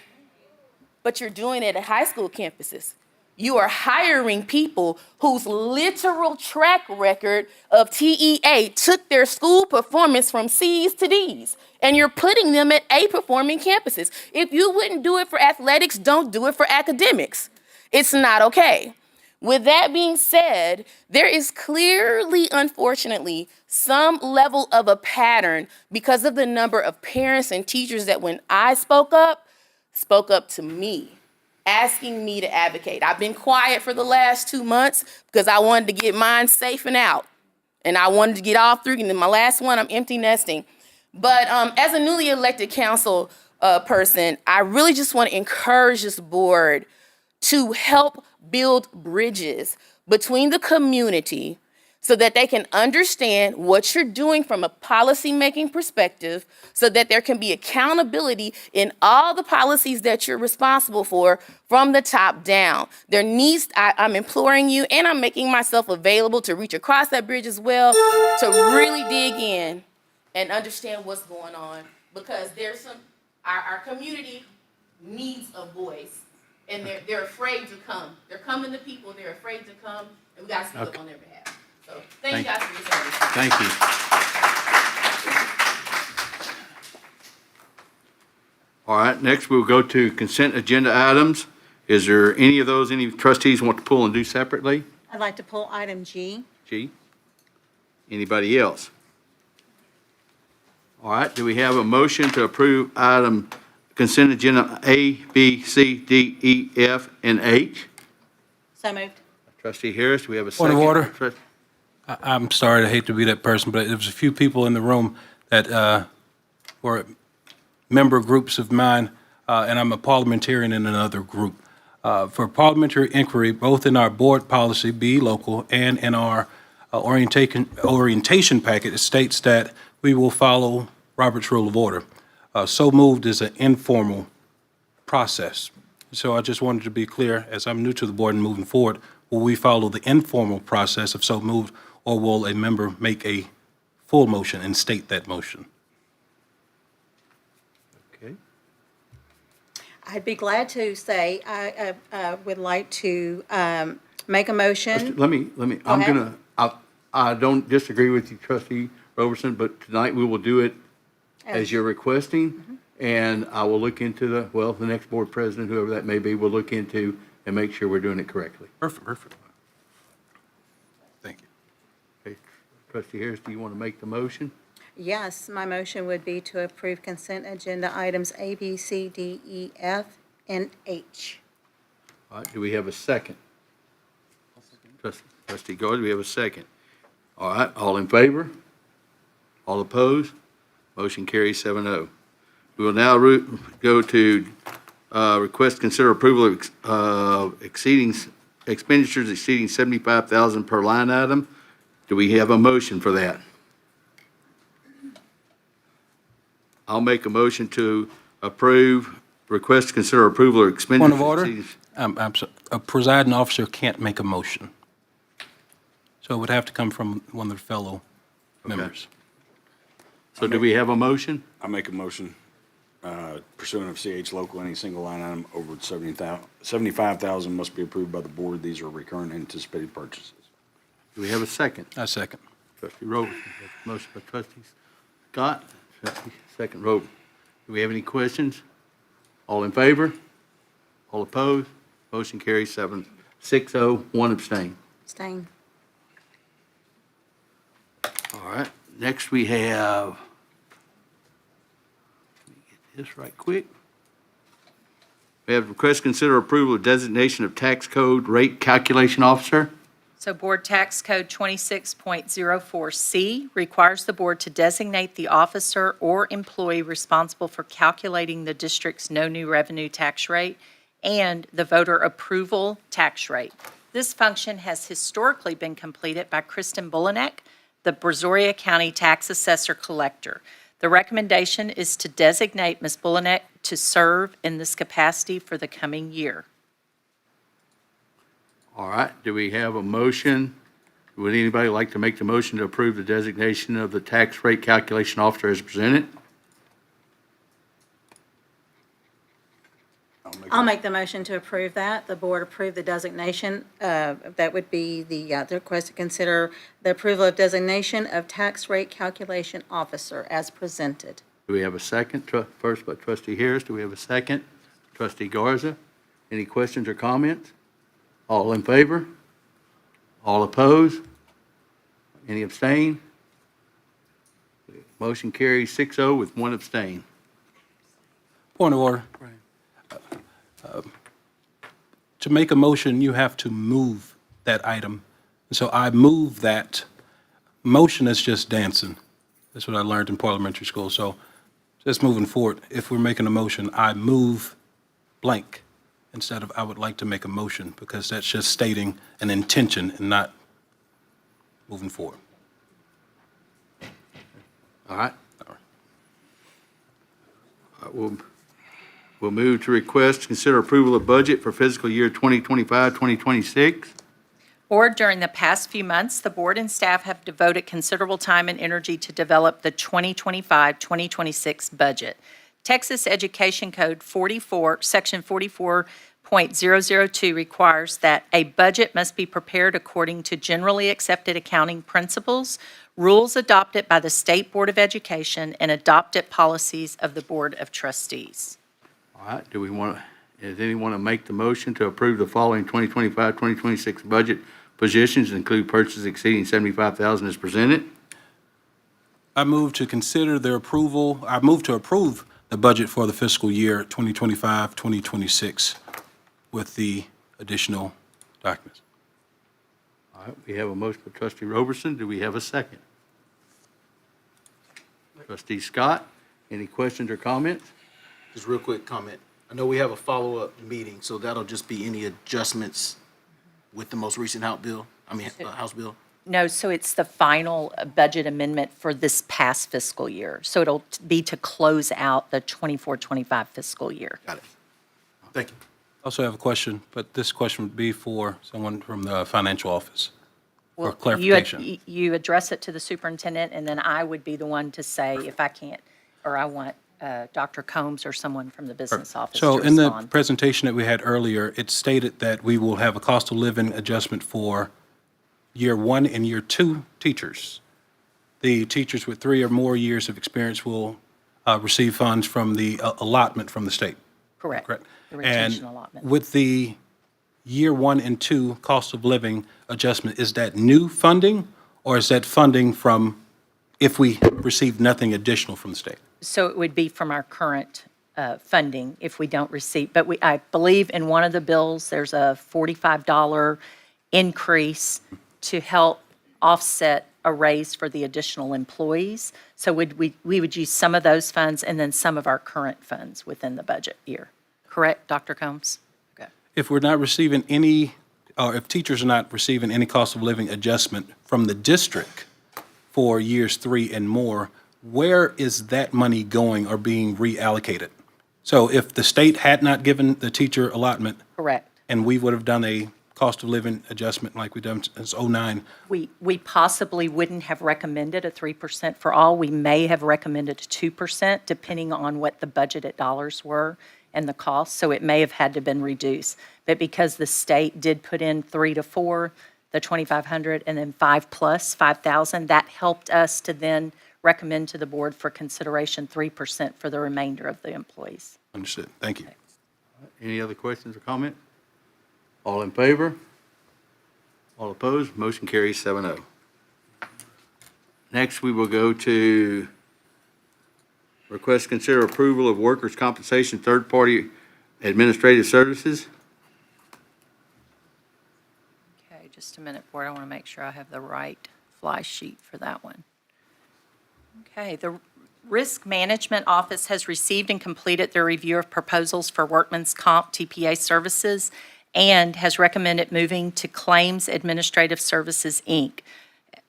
But you're doing it at high school campuses. You are hiring people whose literal track record of TEA took their school performance from C's to D's, and you're putting them at A-performing campuses. If you wouldn't do it for athletics, don't do it for academics. It's not okay. With that being said, there is clearly, unfortunately, some level of a pattern because of the number of parents and teachers that when I spoke up to me, asking me to advocate. I've been quiet for the last 2 months because I wanted to get mine safe and out. And I wanted to get all through, and then my last one, I'm empty nesting. But as a newly elected council person, I really just want to encourage this board to help build bridges between the community so that they can understand what you're doing from a policy-making perspective, so that there can be accountability in all the policies that you're responsible for from the top down. I'm imploring you, and I'm making myself available to reach across that bridge as well, to really dig in and understand what's going on, because our community needs a voice. and they're afraid to come. They're coming to people, they're afraid to come, and we gotta speak up on their behalf. So, thank you guys for your service. Thank you. All right, next we'll go to consent agenda items. Is there any of those any trustees want to pull and do separately? I'd like to pull item G. G? Anybody else? All right, do we have a motion to approve item consent agenda A, B, C, D, E, F, and H? So moved. Trustee Harris, do we have a Point second? of order. Trust- I'm sorry, I hate to be that person, but there was a few people in the room that were member groups of mine, and I'm a parliamentarian in another group. For parliamentary inquiry, both in our board policy, be local, and in our orientation packet, it states that we will follow Robert's Rule of Order. So moved is an informal process. So I just wanted to be clear, as I'm new to the board and moving forward, will we follow the informal process of so moved, or will a member make a full motion and state that motion? Okay. I'd be glad to say I would like to make a motion. Let me, I'm ahead. I don't disagree with you, trustee Robertson, but tonight we will do it as you're requesting. And I will look into the next board president, whoever that may be, will look into and make sure we're doing it correctly. Perfect. Thank you. Okay, Trustee Harris, do you want to make the motion? Yes, my motion would be to approve consent agenda items A, B, C, D, E, F, and H. All right, do we have a second? Trustee Gordon, do we have a second? All right, all in favor? All opposed? Motion carries 7-0. We will now go to request consider approval of expenditures exceeding $75,000 per line item. Do we have a motion for that? I'll make a motion to approve, request to consider approval of expenditures. Point of order? exceeding- A presiding officer can't make a motion. So it would have to come from one of the fellow members. So do we have a motion? I make a motion pursuant of CH local, any single line item over 75,000 must be approved by the board. These are recurrent anticipated purchases. Do we have a second? I second. Trustee Rowe, motion by trustee Scott, second Rowe. Do we have any questions? All in favor? All opposed? Motion carries 6-0, one abstain. Abstain. All right, next we have, let me get this right quick. We have request consider approval of designation of tax code rate calculation officer. So Board Tax Code 26.04C requires the board to designate the officer or employee responsible for calculating the district's no new revenue tax rate and the voter approval tax rate. This function has historically been completed by Kristen Bullinek, the Brazoria County Tax Assessor Collector. The recommendation is to designate Ms. Bullinek to serve in this capacity for the coming year. All right, do we have a motion? Would anybody like to make the motion to approve the designation of the tax rate calculation officer as presented? I'll make the motion to approve that. The board approve the designation. That would be the request to consider the approval of designation of tax rate calculation officer as presented. Do we have a second? First by trustee Harris, do we have a second? Trustee Garza, any questions or comments? All in favor? All opposed? Any abstain? Motion carries 6-0 with one abstain. Point of order. To make a motion, you have to move that item. So I move that. Motion is just dancing. That's what I learned in parliamentary school. So just moving forward, if we're making a motion, I move blank instead of I would like to make a motion, because that's just stating an intention and not moving forward. All right? We'll move to request to consider approval of budget for fiscal year 2025, 2026. Board, during the past few months, the board and staff have devoted considerable time and energy to develop the 2025-2026 budget. Texas Education Code 44, Section 44.0 2.002 requires that a budget must be prepared according to generally accepted accounting principles, rules adopted by the State Board of Education, and adopted policies of the Board of Trustees. All right, does anyone want to make the motion to approve the following 2025, 2026 budget positions, include purchases exceeding $75,000 as presented? I move to approve the budget for the fiscal year 2025, 2026 with the additional documents. All right, we have a motion by trustee Roberson. Do we have a second? Trustee Scott, any questions or comments? Just real quick comment. I know we have a follow-up meeting, so that'll just be any adjustments with the most recent House bill? No, so it's the final budget amendment for this past fiscal year. So it'll be to close out the 24-25 fiscal year. Got it. Thank you. Also have a question, but this question would be for someone from the financial office for Well, clarification. You address it to the superintendent, and then I would be the one to say if I can't, or I want Dr. Combs or someone from the business office to So in the respond. presentation that we had earlier, it stated that we will have a cost of living adjustment for year 1 and year 2 teachers. The teachers with 3 or more years of experience will receive funds from the allotment from the state. Correct. Correct. The retention allotment. And with the year 1 and 2 cost of living adjustment, is that new funding, or is that funding from if we receive nothing additional from the state? So it would be from our current funding if we don't receive, but I believe in one of the bills, there's a $45 increase to help offset a raise for the additional employees. So we would use some of those funds and then some of our current funds within the budget year. Correct, Dr. Combs? Okay. If we're not receiving any, or if teachers are not receiving any cost of living adjustment from the district for years 3 and more, where is that money going or being reallocated? So if the state had not given the teacher allotment. Correct. And we would have done a cost of living adjustment like we've done since '09. We possibly wouldn't have recommended a 3% for all. We may have recommended 2%, depending on what the budgeted dollars were and the cost. So it may have had to been reduced. But because the state did put in 3 to 4, the 2,500, and then 5 plus 5,000, that helped us to then recommend to the board for consideration 3% for the remainder of the employees. Understood. Thank you. Any other questions or comments? All in favor? All opposed? Motion carries 7-0. Next, we will go to request to consider approval of workers' compensation third-party administrative services. Okay, just a minute, board. I want to make sure I have the right fly sheet for that one. Okay, the Risk Management Office has received and completed their review of proposals for workman's comp TPA services and has recommended moving to Claims Administrative Services, Inc.,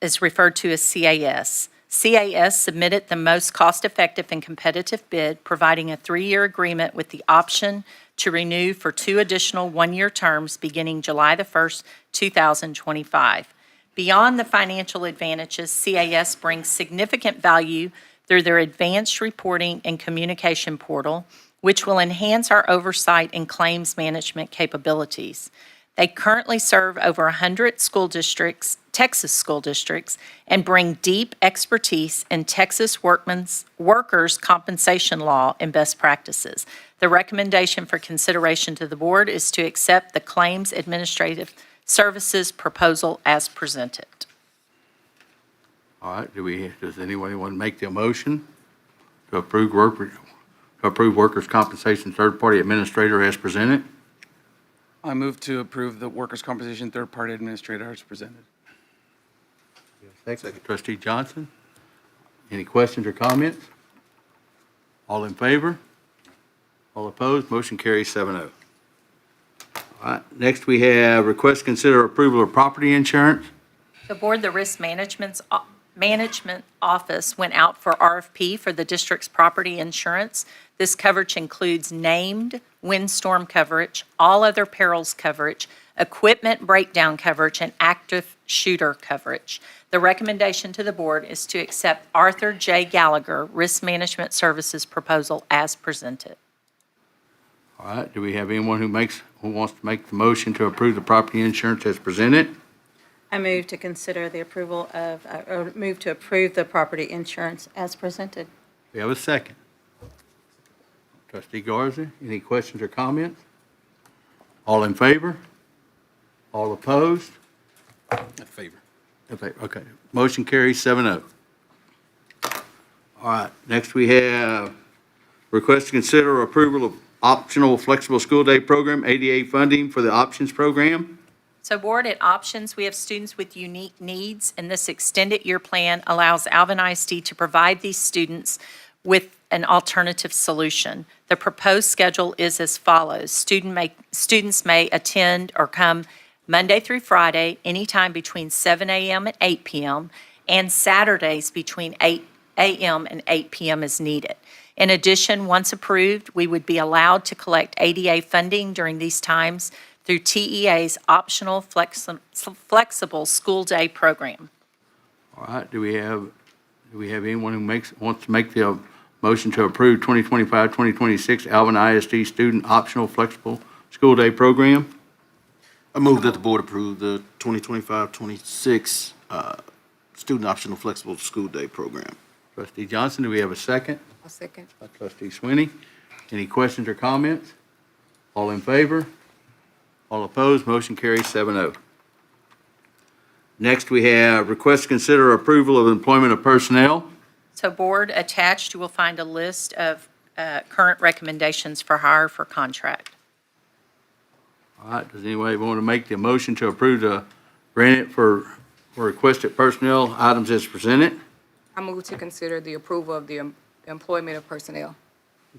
is referred to as CAS. CAS submitted the most cost-effective and competitive bid, providing a 3-year agreement with the option to renew for 2 additional 1-year terms beginning July the 1st, 2025. Beyond the financial advantages, CAS brings significant value through their advanced reporting and communication portal, which will enhance our oversight and claims management capabilities. They currently serve over 100 school districts, Texas school districts, and bring deep expertise in Texas workers' compensation law and best practices. The recommendation for consideration to the board is to accept the Claims Administrative Services proposal as presented. All right, does anyone want to make the motion to approve workers' compensation third-party administrator as presented? I move to approve the workers' compensation third-party administrator as presented. Second. Trustee Johnson, any questions or comments? All in favor? All opposed? Motion carries 7-0. All right, next we have request to consider approval of property insurance. The board, the Risk Management Office went out for RFP for the district's property insurance. This coverage includes named windstorm coverage, all other perils coverage, equipment breakdown coverage, and active shooter coverage. The recommendation to the board is to accept Arthur J. Gallagher Risk Management Services proposal as presented. All right, do we have anyone who who wants to make the motion to approve the property insurance as presented? I move to consider the approval of, or move to approve the property insurance as presented. We have a second. Trustee Garza, any questions or comments? All in favor? All opposed? In favor. Okay. Motion carries 7-0. All right, next we have request to consider approval of optional flexible school day program, ADA funding for the options program. So Board, at Options, we have students with unique needs, and this extended year plan allows Alvin ISD to provide these students with an alternative solution. The proposed schedule is as follows. Students may attend or come Monday through Friday, anytime between 7 a.m. and 8 p.m., and Saturdays between 8 a.m. and 8 p.m. as needed. In addition, once approved, we would be allowed to collect ADA funding during these times through TEA's optional flexible school day program. All right, do we have anyone who wants to make the motion to approve 2025-2026 Alvin ISD student optional flexible school day program? I move that the board approve the 2025-26 student optional flexible school day program. Trustee Johnson, do we have a second? I'll second. By Trustee Swinney. Any questions or comments? All in favor? All opposed? Motion carries 7-0. Next, we have request to consider approval of employment of personnel. So Board, attached, you will find a list of current recommendations for hire for contract. All right, does anybody want to make the motion to approve the grant it for requested personnel items as presented? I move to consider the approval of the employment of personnel.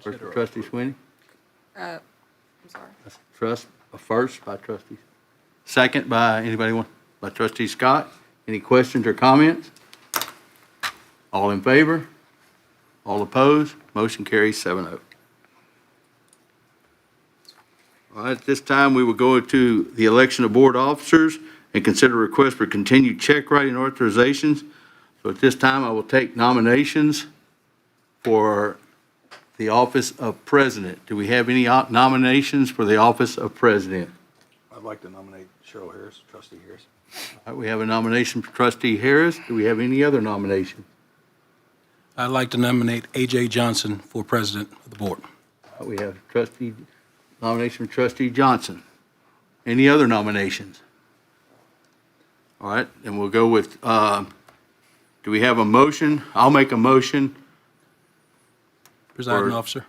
First by Trustee Swinney. I'm sorry. First by Trustee. Second by by Trustee Scott. Any questions or comments? All in favor? All opposed? Motion carries 7-0. All right, at this time, we will go to the election of board officers and consider request for continued check writing authorizations. So at this time, I will take nominations for the office of president. Do we have any nominations for the office of president? I'd like to nominate Cheryl Harris, trustee Harris. All right, we have a nomination for trustee Harris. Do we have any other nominations? I'd like to nominate A.J. Johnson for president of the board. All right, we have nomination for trustee Johnson. Any other nominations? All right, and we'll go with, do we have a motion? I'll make a motion. Presiding officer.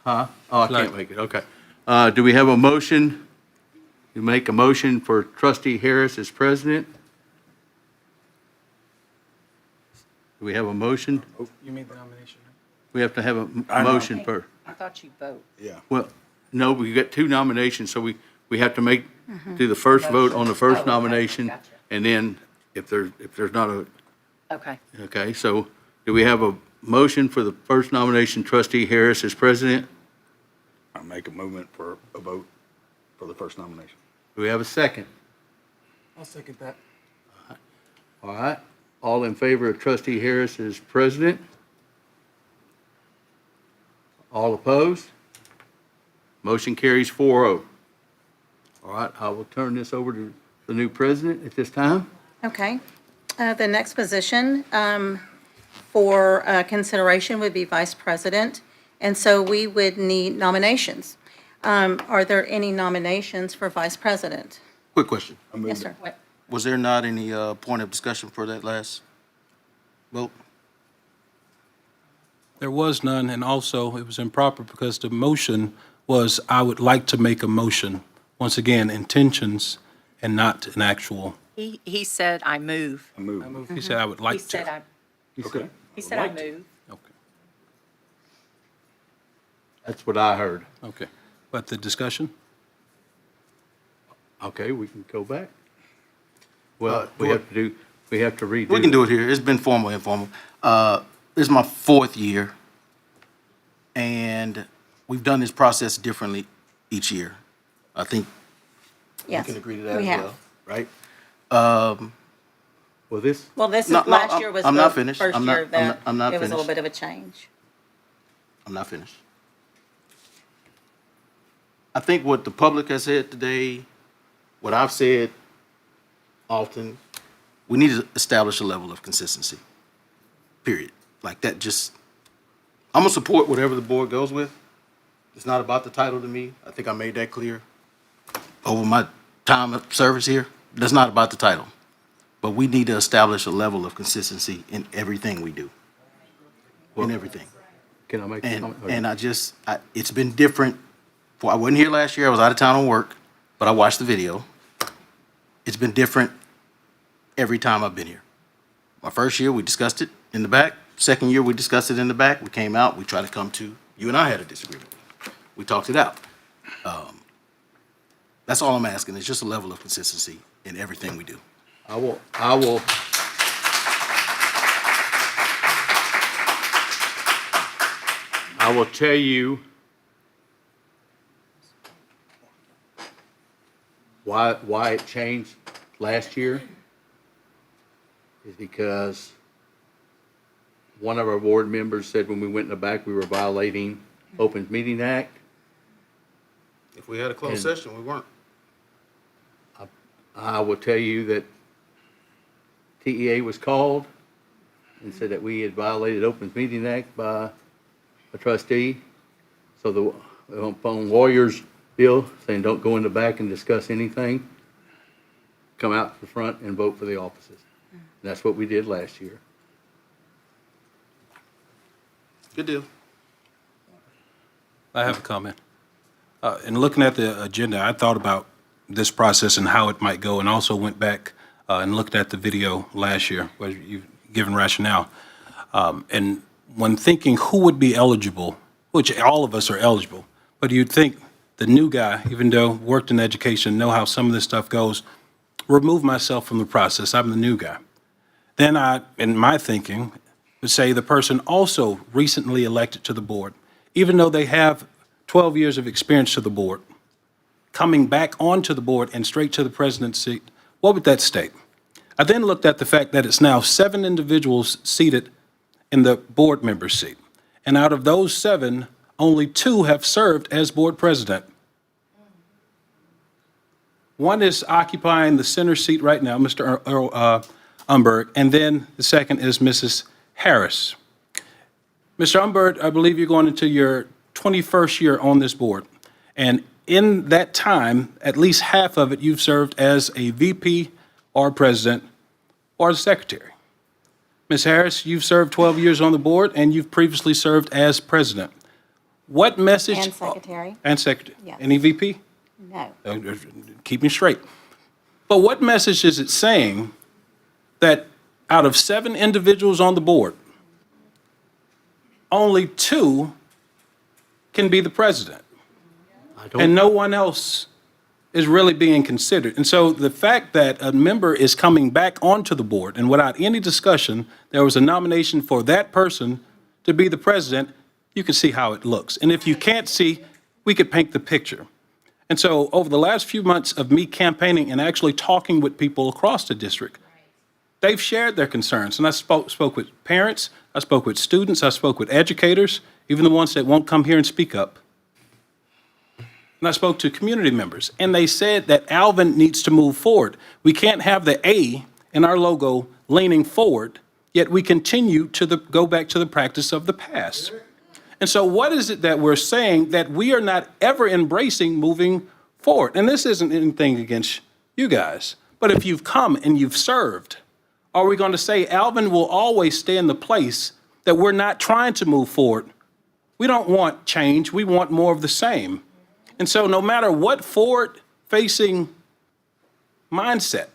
Huh? Oh, I can't make it, okay. Do we have a motion? You make a motion for trustee Harris as president? Do we have a motion? Oh, you made the nomination, right? We have to have a motion first. I thought you vote. Yeah. Well, no, we got two nominations, so we have to do the first vote on the first Oh, okay, nomination, gotcha. and then if there's not a, Okay. okay, so do we have a motion for the first nomination, trustee Harris as president? I make a movement for a vote for the first nomination. Do we have a second? I'll second that. All right, all in favor of trustee Harris as president? All opposed? Motion carries 4-0. All right, I will turn this over to the new president at this time. Okay. The next position for consideration would be vice president, and so we would need nominations. Are there any nominations for vice president? Quick question. Yes, sir. Was there not any point of discussion for that last vote? There was none, and also it was improper because the motion was, I would like to make a motion. Once again, intentions and not an actual. He said, I move. I move. He said, I would like He to. said, I Okay. He said, I move. Okay, That's what I heard. okay. But the discussion? Okay, we can go back. Well, we have to redo. We can do it here. It's been formal, informal. This is my 4th year, and we've done this process differently each year. I think we Yes, can agree to that we as have. well, right? Well, this, Well, this is, No, no, last year was I'm the not finished. first I'm not- year of that. I'm not It was a little finished. bit of a change. I'm not finished. I think what the public has said today, what I've said often, we need to establish a level of consistency, period. Like that just, I'm gonna support whatever the board goes with. It's not about the title to me. I think I made that clear over my time of service here. That's not about the title. But we need to establish a level of consistency in everything we do. In everything. Can I make a comment? And it's been different. I wasn't here last year. I was out of town on work, but I watched the video. It's been different every time I've been here. My first year, we discussed it in the back. Second year, we discussed it in the back. We came out, we tried to come to, you and I had a disagreement. We talked it out. That's all I'm asking, is just a level of consistency in everything we do. I will tell you why it changed last year is because one of our board members said when we went in the back, we were violating Open Meeting Act. If we had a closed session, we weren't. I will tell you that TEA was called and said that we had violated Open Meeting Act by a trustee. So upon lawyers' bill saying don't go in the back and discuss anything, come out to the front and vote for the offices. And that's what we did last year. Good deal. I have a comment. In looking at the agenda, I thought about this process and how it might go, and also went back and looked at the video last year where you've given rationale. And when thinking who would be eligible, which all of us are eligible, but you'd think the new guy, even though worked in education, know how some of this stuff goes, remove myself from the process. I'm the new guy. Then I, in my thinking, would say the person also recently elected to the board, even though they have 12 years of experience to the board, coming back onto the board and straight to the president's seat, what would that state? I then looked at the fact that it's now 7 individuals seated in the board member seat. And out of those 7, only 2 have served as board president. One is occupying the center seat right now, Mr. Umberg, and then the second is Mrs. Harris. Mr. Umberg, I believe you're going into your 21st year on this board. And in that time, at least half of it, you've served as a VP or president or a secretary. Ms. Harris, you've served 12 years on the board, and you've previously served as president. What message? And secretary. And secretary. Yes. Any VP? No. Keep me straight. But what message is it saying that out of 7 individuals on the board, only 2 can be the president? And no one else is really being considered. And so the fact that a member is coming back onto the board and without any discussion, there was a nomination for that person to be the president, you can see how it looks. And if you can't see, we could paint the picture. And so over the last few months of me campaigning and actually talking with people across the district, they've shared their concerns. And I spoke with parents, I spoke with students, I spoke with educators, even the ones that won't come here and speak up. And I spoke to community members, and they said that Alvin needs to move forward. We can't have the A in our logo leaning forward, yet we continue to go back to the practice of the past. And so what is it that we're saying that we are not ever embracing moving forward? And this isn't anything against you guys, but if you've come and you've served, are we going to say Alvin will always stay in the place that we're not trying to move forward? We don't want change. We want more of the same. And so no matter what forward-facing mindset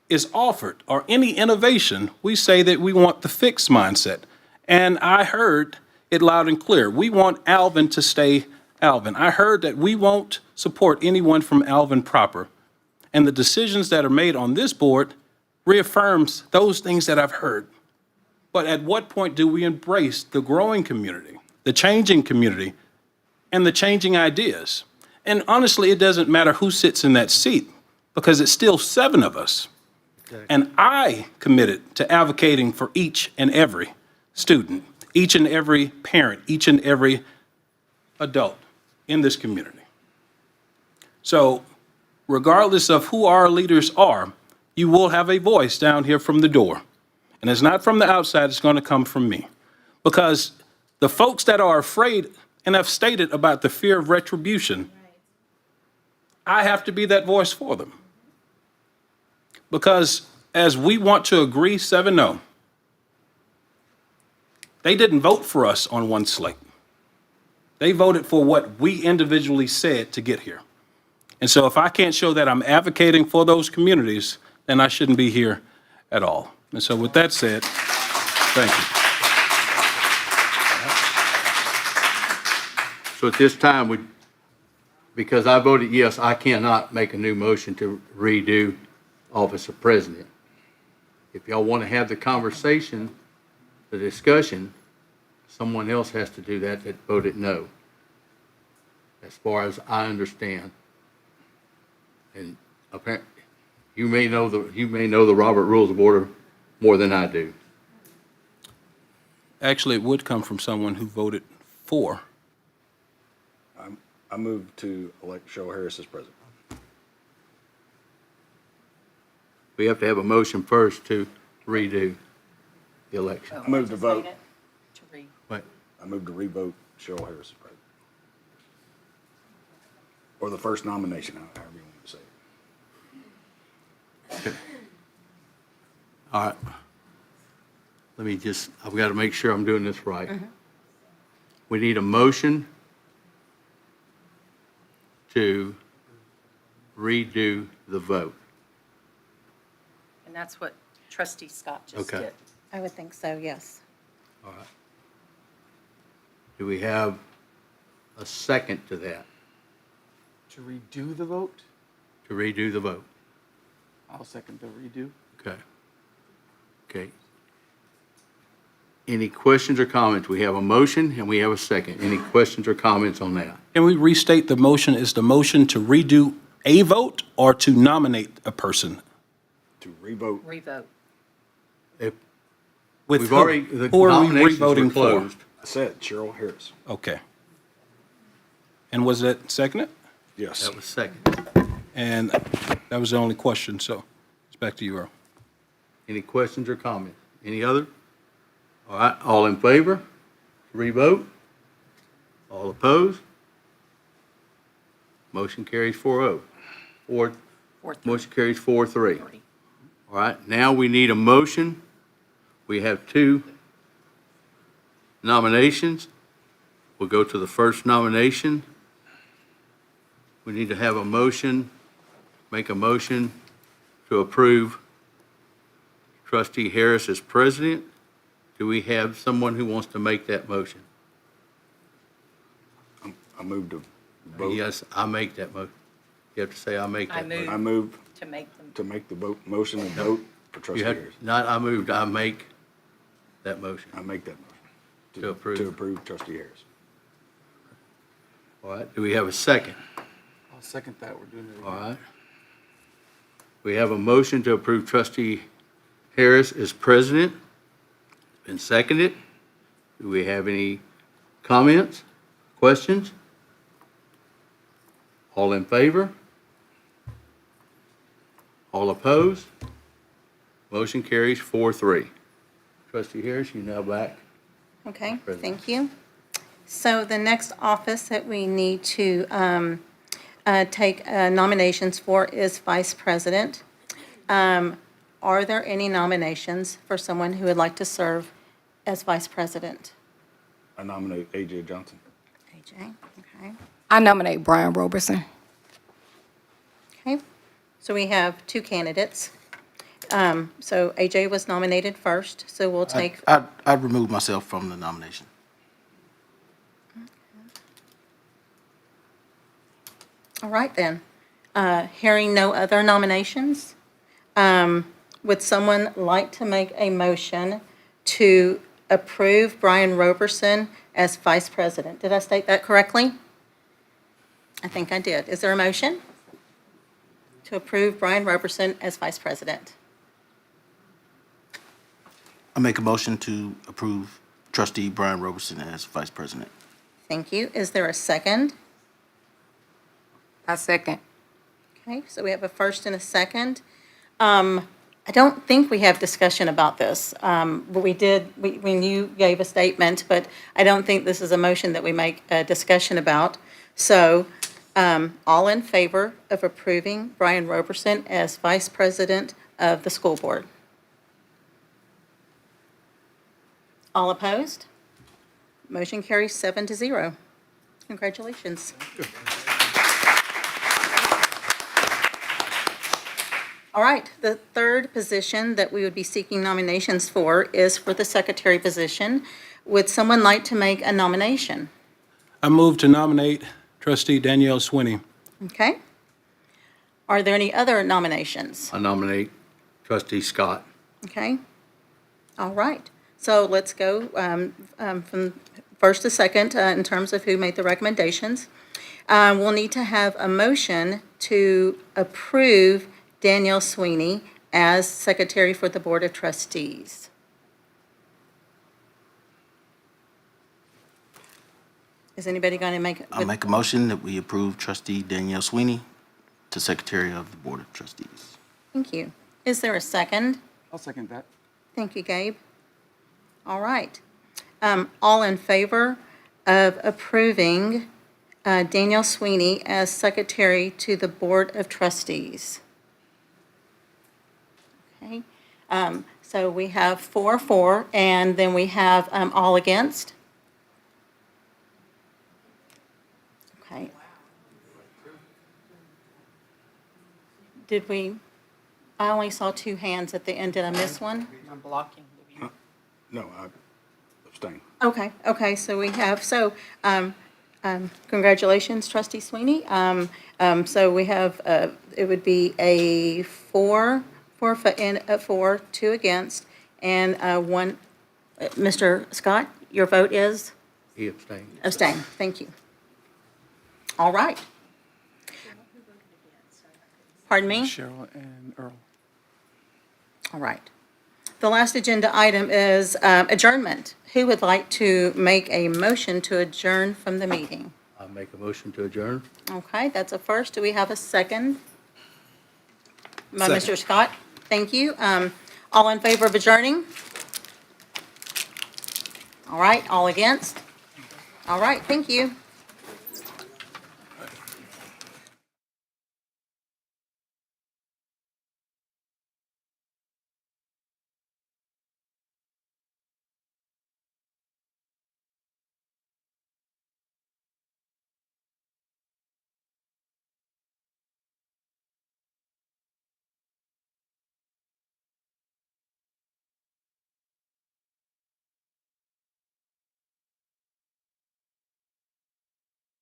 is offered or any innovation, we say that we want the fixed mindset. And I heard it loud and clear. We want Alvin to stay Alvin. I heard that we won't support anyone from Alvin proper. And the decisions that are made on this board reaffirms those things that I've heard. But at what point do we embrace the growing community, the changing community, and the changing ideas? And honestly, it doesn't matter who sits in that seat because it's still 7 of us. Okay. And I committed to advocating for each and every student, each and every parent, each and every adult in this community. So regardless of who our leaders are, you will have a voice down here from the door. And it's not from the outside, it's going to come from me. Because the folks that are afraid and have stated about the fear of retribution, I have to be that voice for them. Because as we want to agree 7-0, they didn't vote for us on one slate. They voted for what we individually said to get here. And so if I can't show that I'm advocating for those communities, then I shouldn't be here at all. And so with that said, thank you. So at this time, because I voted yes, I cannot make a new motion to redo office of president. If y'all want to have the conversation, the discussion, someone else has to do that voted no, as far as I understand. And apparently, you may know the Robert Rules of Order more than I do. Actually, it would come from someone who voted for. I move to elect Cheryl Harris as president. We have to have a motion first to redo the election. I move to vote. Wait. I move to revote Cheryl Harris as president. Or the first nomination, however you want to say it. All right. I've got to make sure I'm doing this right. We need a motion to redo the vote. And that's what trustee Scott just Okay. did. I would think so, yes. All right. Do we have a second to that, To redo the vote? to redo the vote? I'll second the redo. Okay. Okay. Any questions or comments? We have a motion and we have a second. Any questions or comments on that? Can we restate the motion? Is the motion to redo a vote or to nominate a person? To revote. Revote. If With We've who? already, the Who are we nominations were revoting for? closed. I said Cheryl Harris. Okay. And was that seconded? Yes. That was second. And that was the only question, so it's back to you, Earl. Any questions or comments? Any other? All right, all in favor? Revote? All opposed? Motion carries 4-0. Motion carries 4-3. All right, now we need a motion. We have 2 nominations. We'll go to the first nomination. We need to have a motion, make a motion to approve Trustee Harris as president. Do we have someone who wants to make that motion? I move to vote. Yes, I make that motion. You have to say I make I that move. motion. I move To make them. to make the vote, motion and vote for You trustee have, Harris. not I moved, I make that motion. I make that motion. To approve. To approve trustee Harris. All right, do we have a second? I'll second that. We're doing it. All right. We have a motion to approve Trustee Harris as president. Been seconded. Do we have any comments, questions? All in favor? All opposed? Motion carries 4-3. Trustee Harris, you now back. Okay, President. thank you. So the next office that we need to take nominations for is vice president. Are there any nominations for someone who would like to serve as vice president? I nominate A.J. Johnson. AJ, okay. I nominate Brian Roberson. Okay, so we have 2 candidates. So AJ was nominated first, so we'll take, I'd remove myself from the nomination. all right then. Hearing no other nominations, would someone like to make a motion to approve Brian Roberson as vice president? Did I state that correctly? I think I did. Is there a motion to approve Brian Roberson as vice president? I make a motion to approve trustee Brian Roberson as vice president. Thank you. Is there a second? I second. Okay, so we have a first and a second. I don't think we have discussion about this, but when you gave a statement, but I don't think this is a motion that we make a discussion about. So, all in favor of approving Brian Roberson as Vice President of the School Board? All opposed? Motion carries 7-0. Congratulations. All right, the third position that we would be seeking nominations for is for the secretary position. Would someone like to make a nomination? I move to nominate trustee Danielle Swinney. Okay. Are there any other nominations? I nominate trustee Scott. Okay. All right. So let's go from first to second in terms of who made the recommendations. We'll need to have a motion to approve Danielle Sweeney as secretary for the Board of Trustees. Is anybody going to make? I'll make a motion that we approve trustee Danielle Sweeney to secretary of the Board of Trustees. Thank you. Is there a second? I'll second that. Thank you, Gabe. All right. All in favor of approving Danielle Sweeney as secretary to the Board of Trustees? Okay. So we have 4, and then we have all against. Okay. Did we, I only saw 2 hands at the end. Did I miss one? I'm blocking. No, I abstain. Okay, so we have, congratulations, trustee Sweeney. So we have, it would be a 4 and a 4, 2 against, and 1, Mr. Scott, your vote is? He abstained. Abstain, thank you. All right. Pardon me? Cheryl and Earl. All right. The last agenda item is adjournment. Who would like to make a motion to adjourn from the meeting? I make a motion to adjourn. Okay, that's a first. Do we have a second? By Mr. Scott. Thank you. All in favor of adjourning? All right, all against? All right, thank you.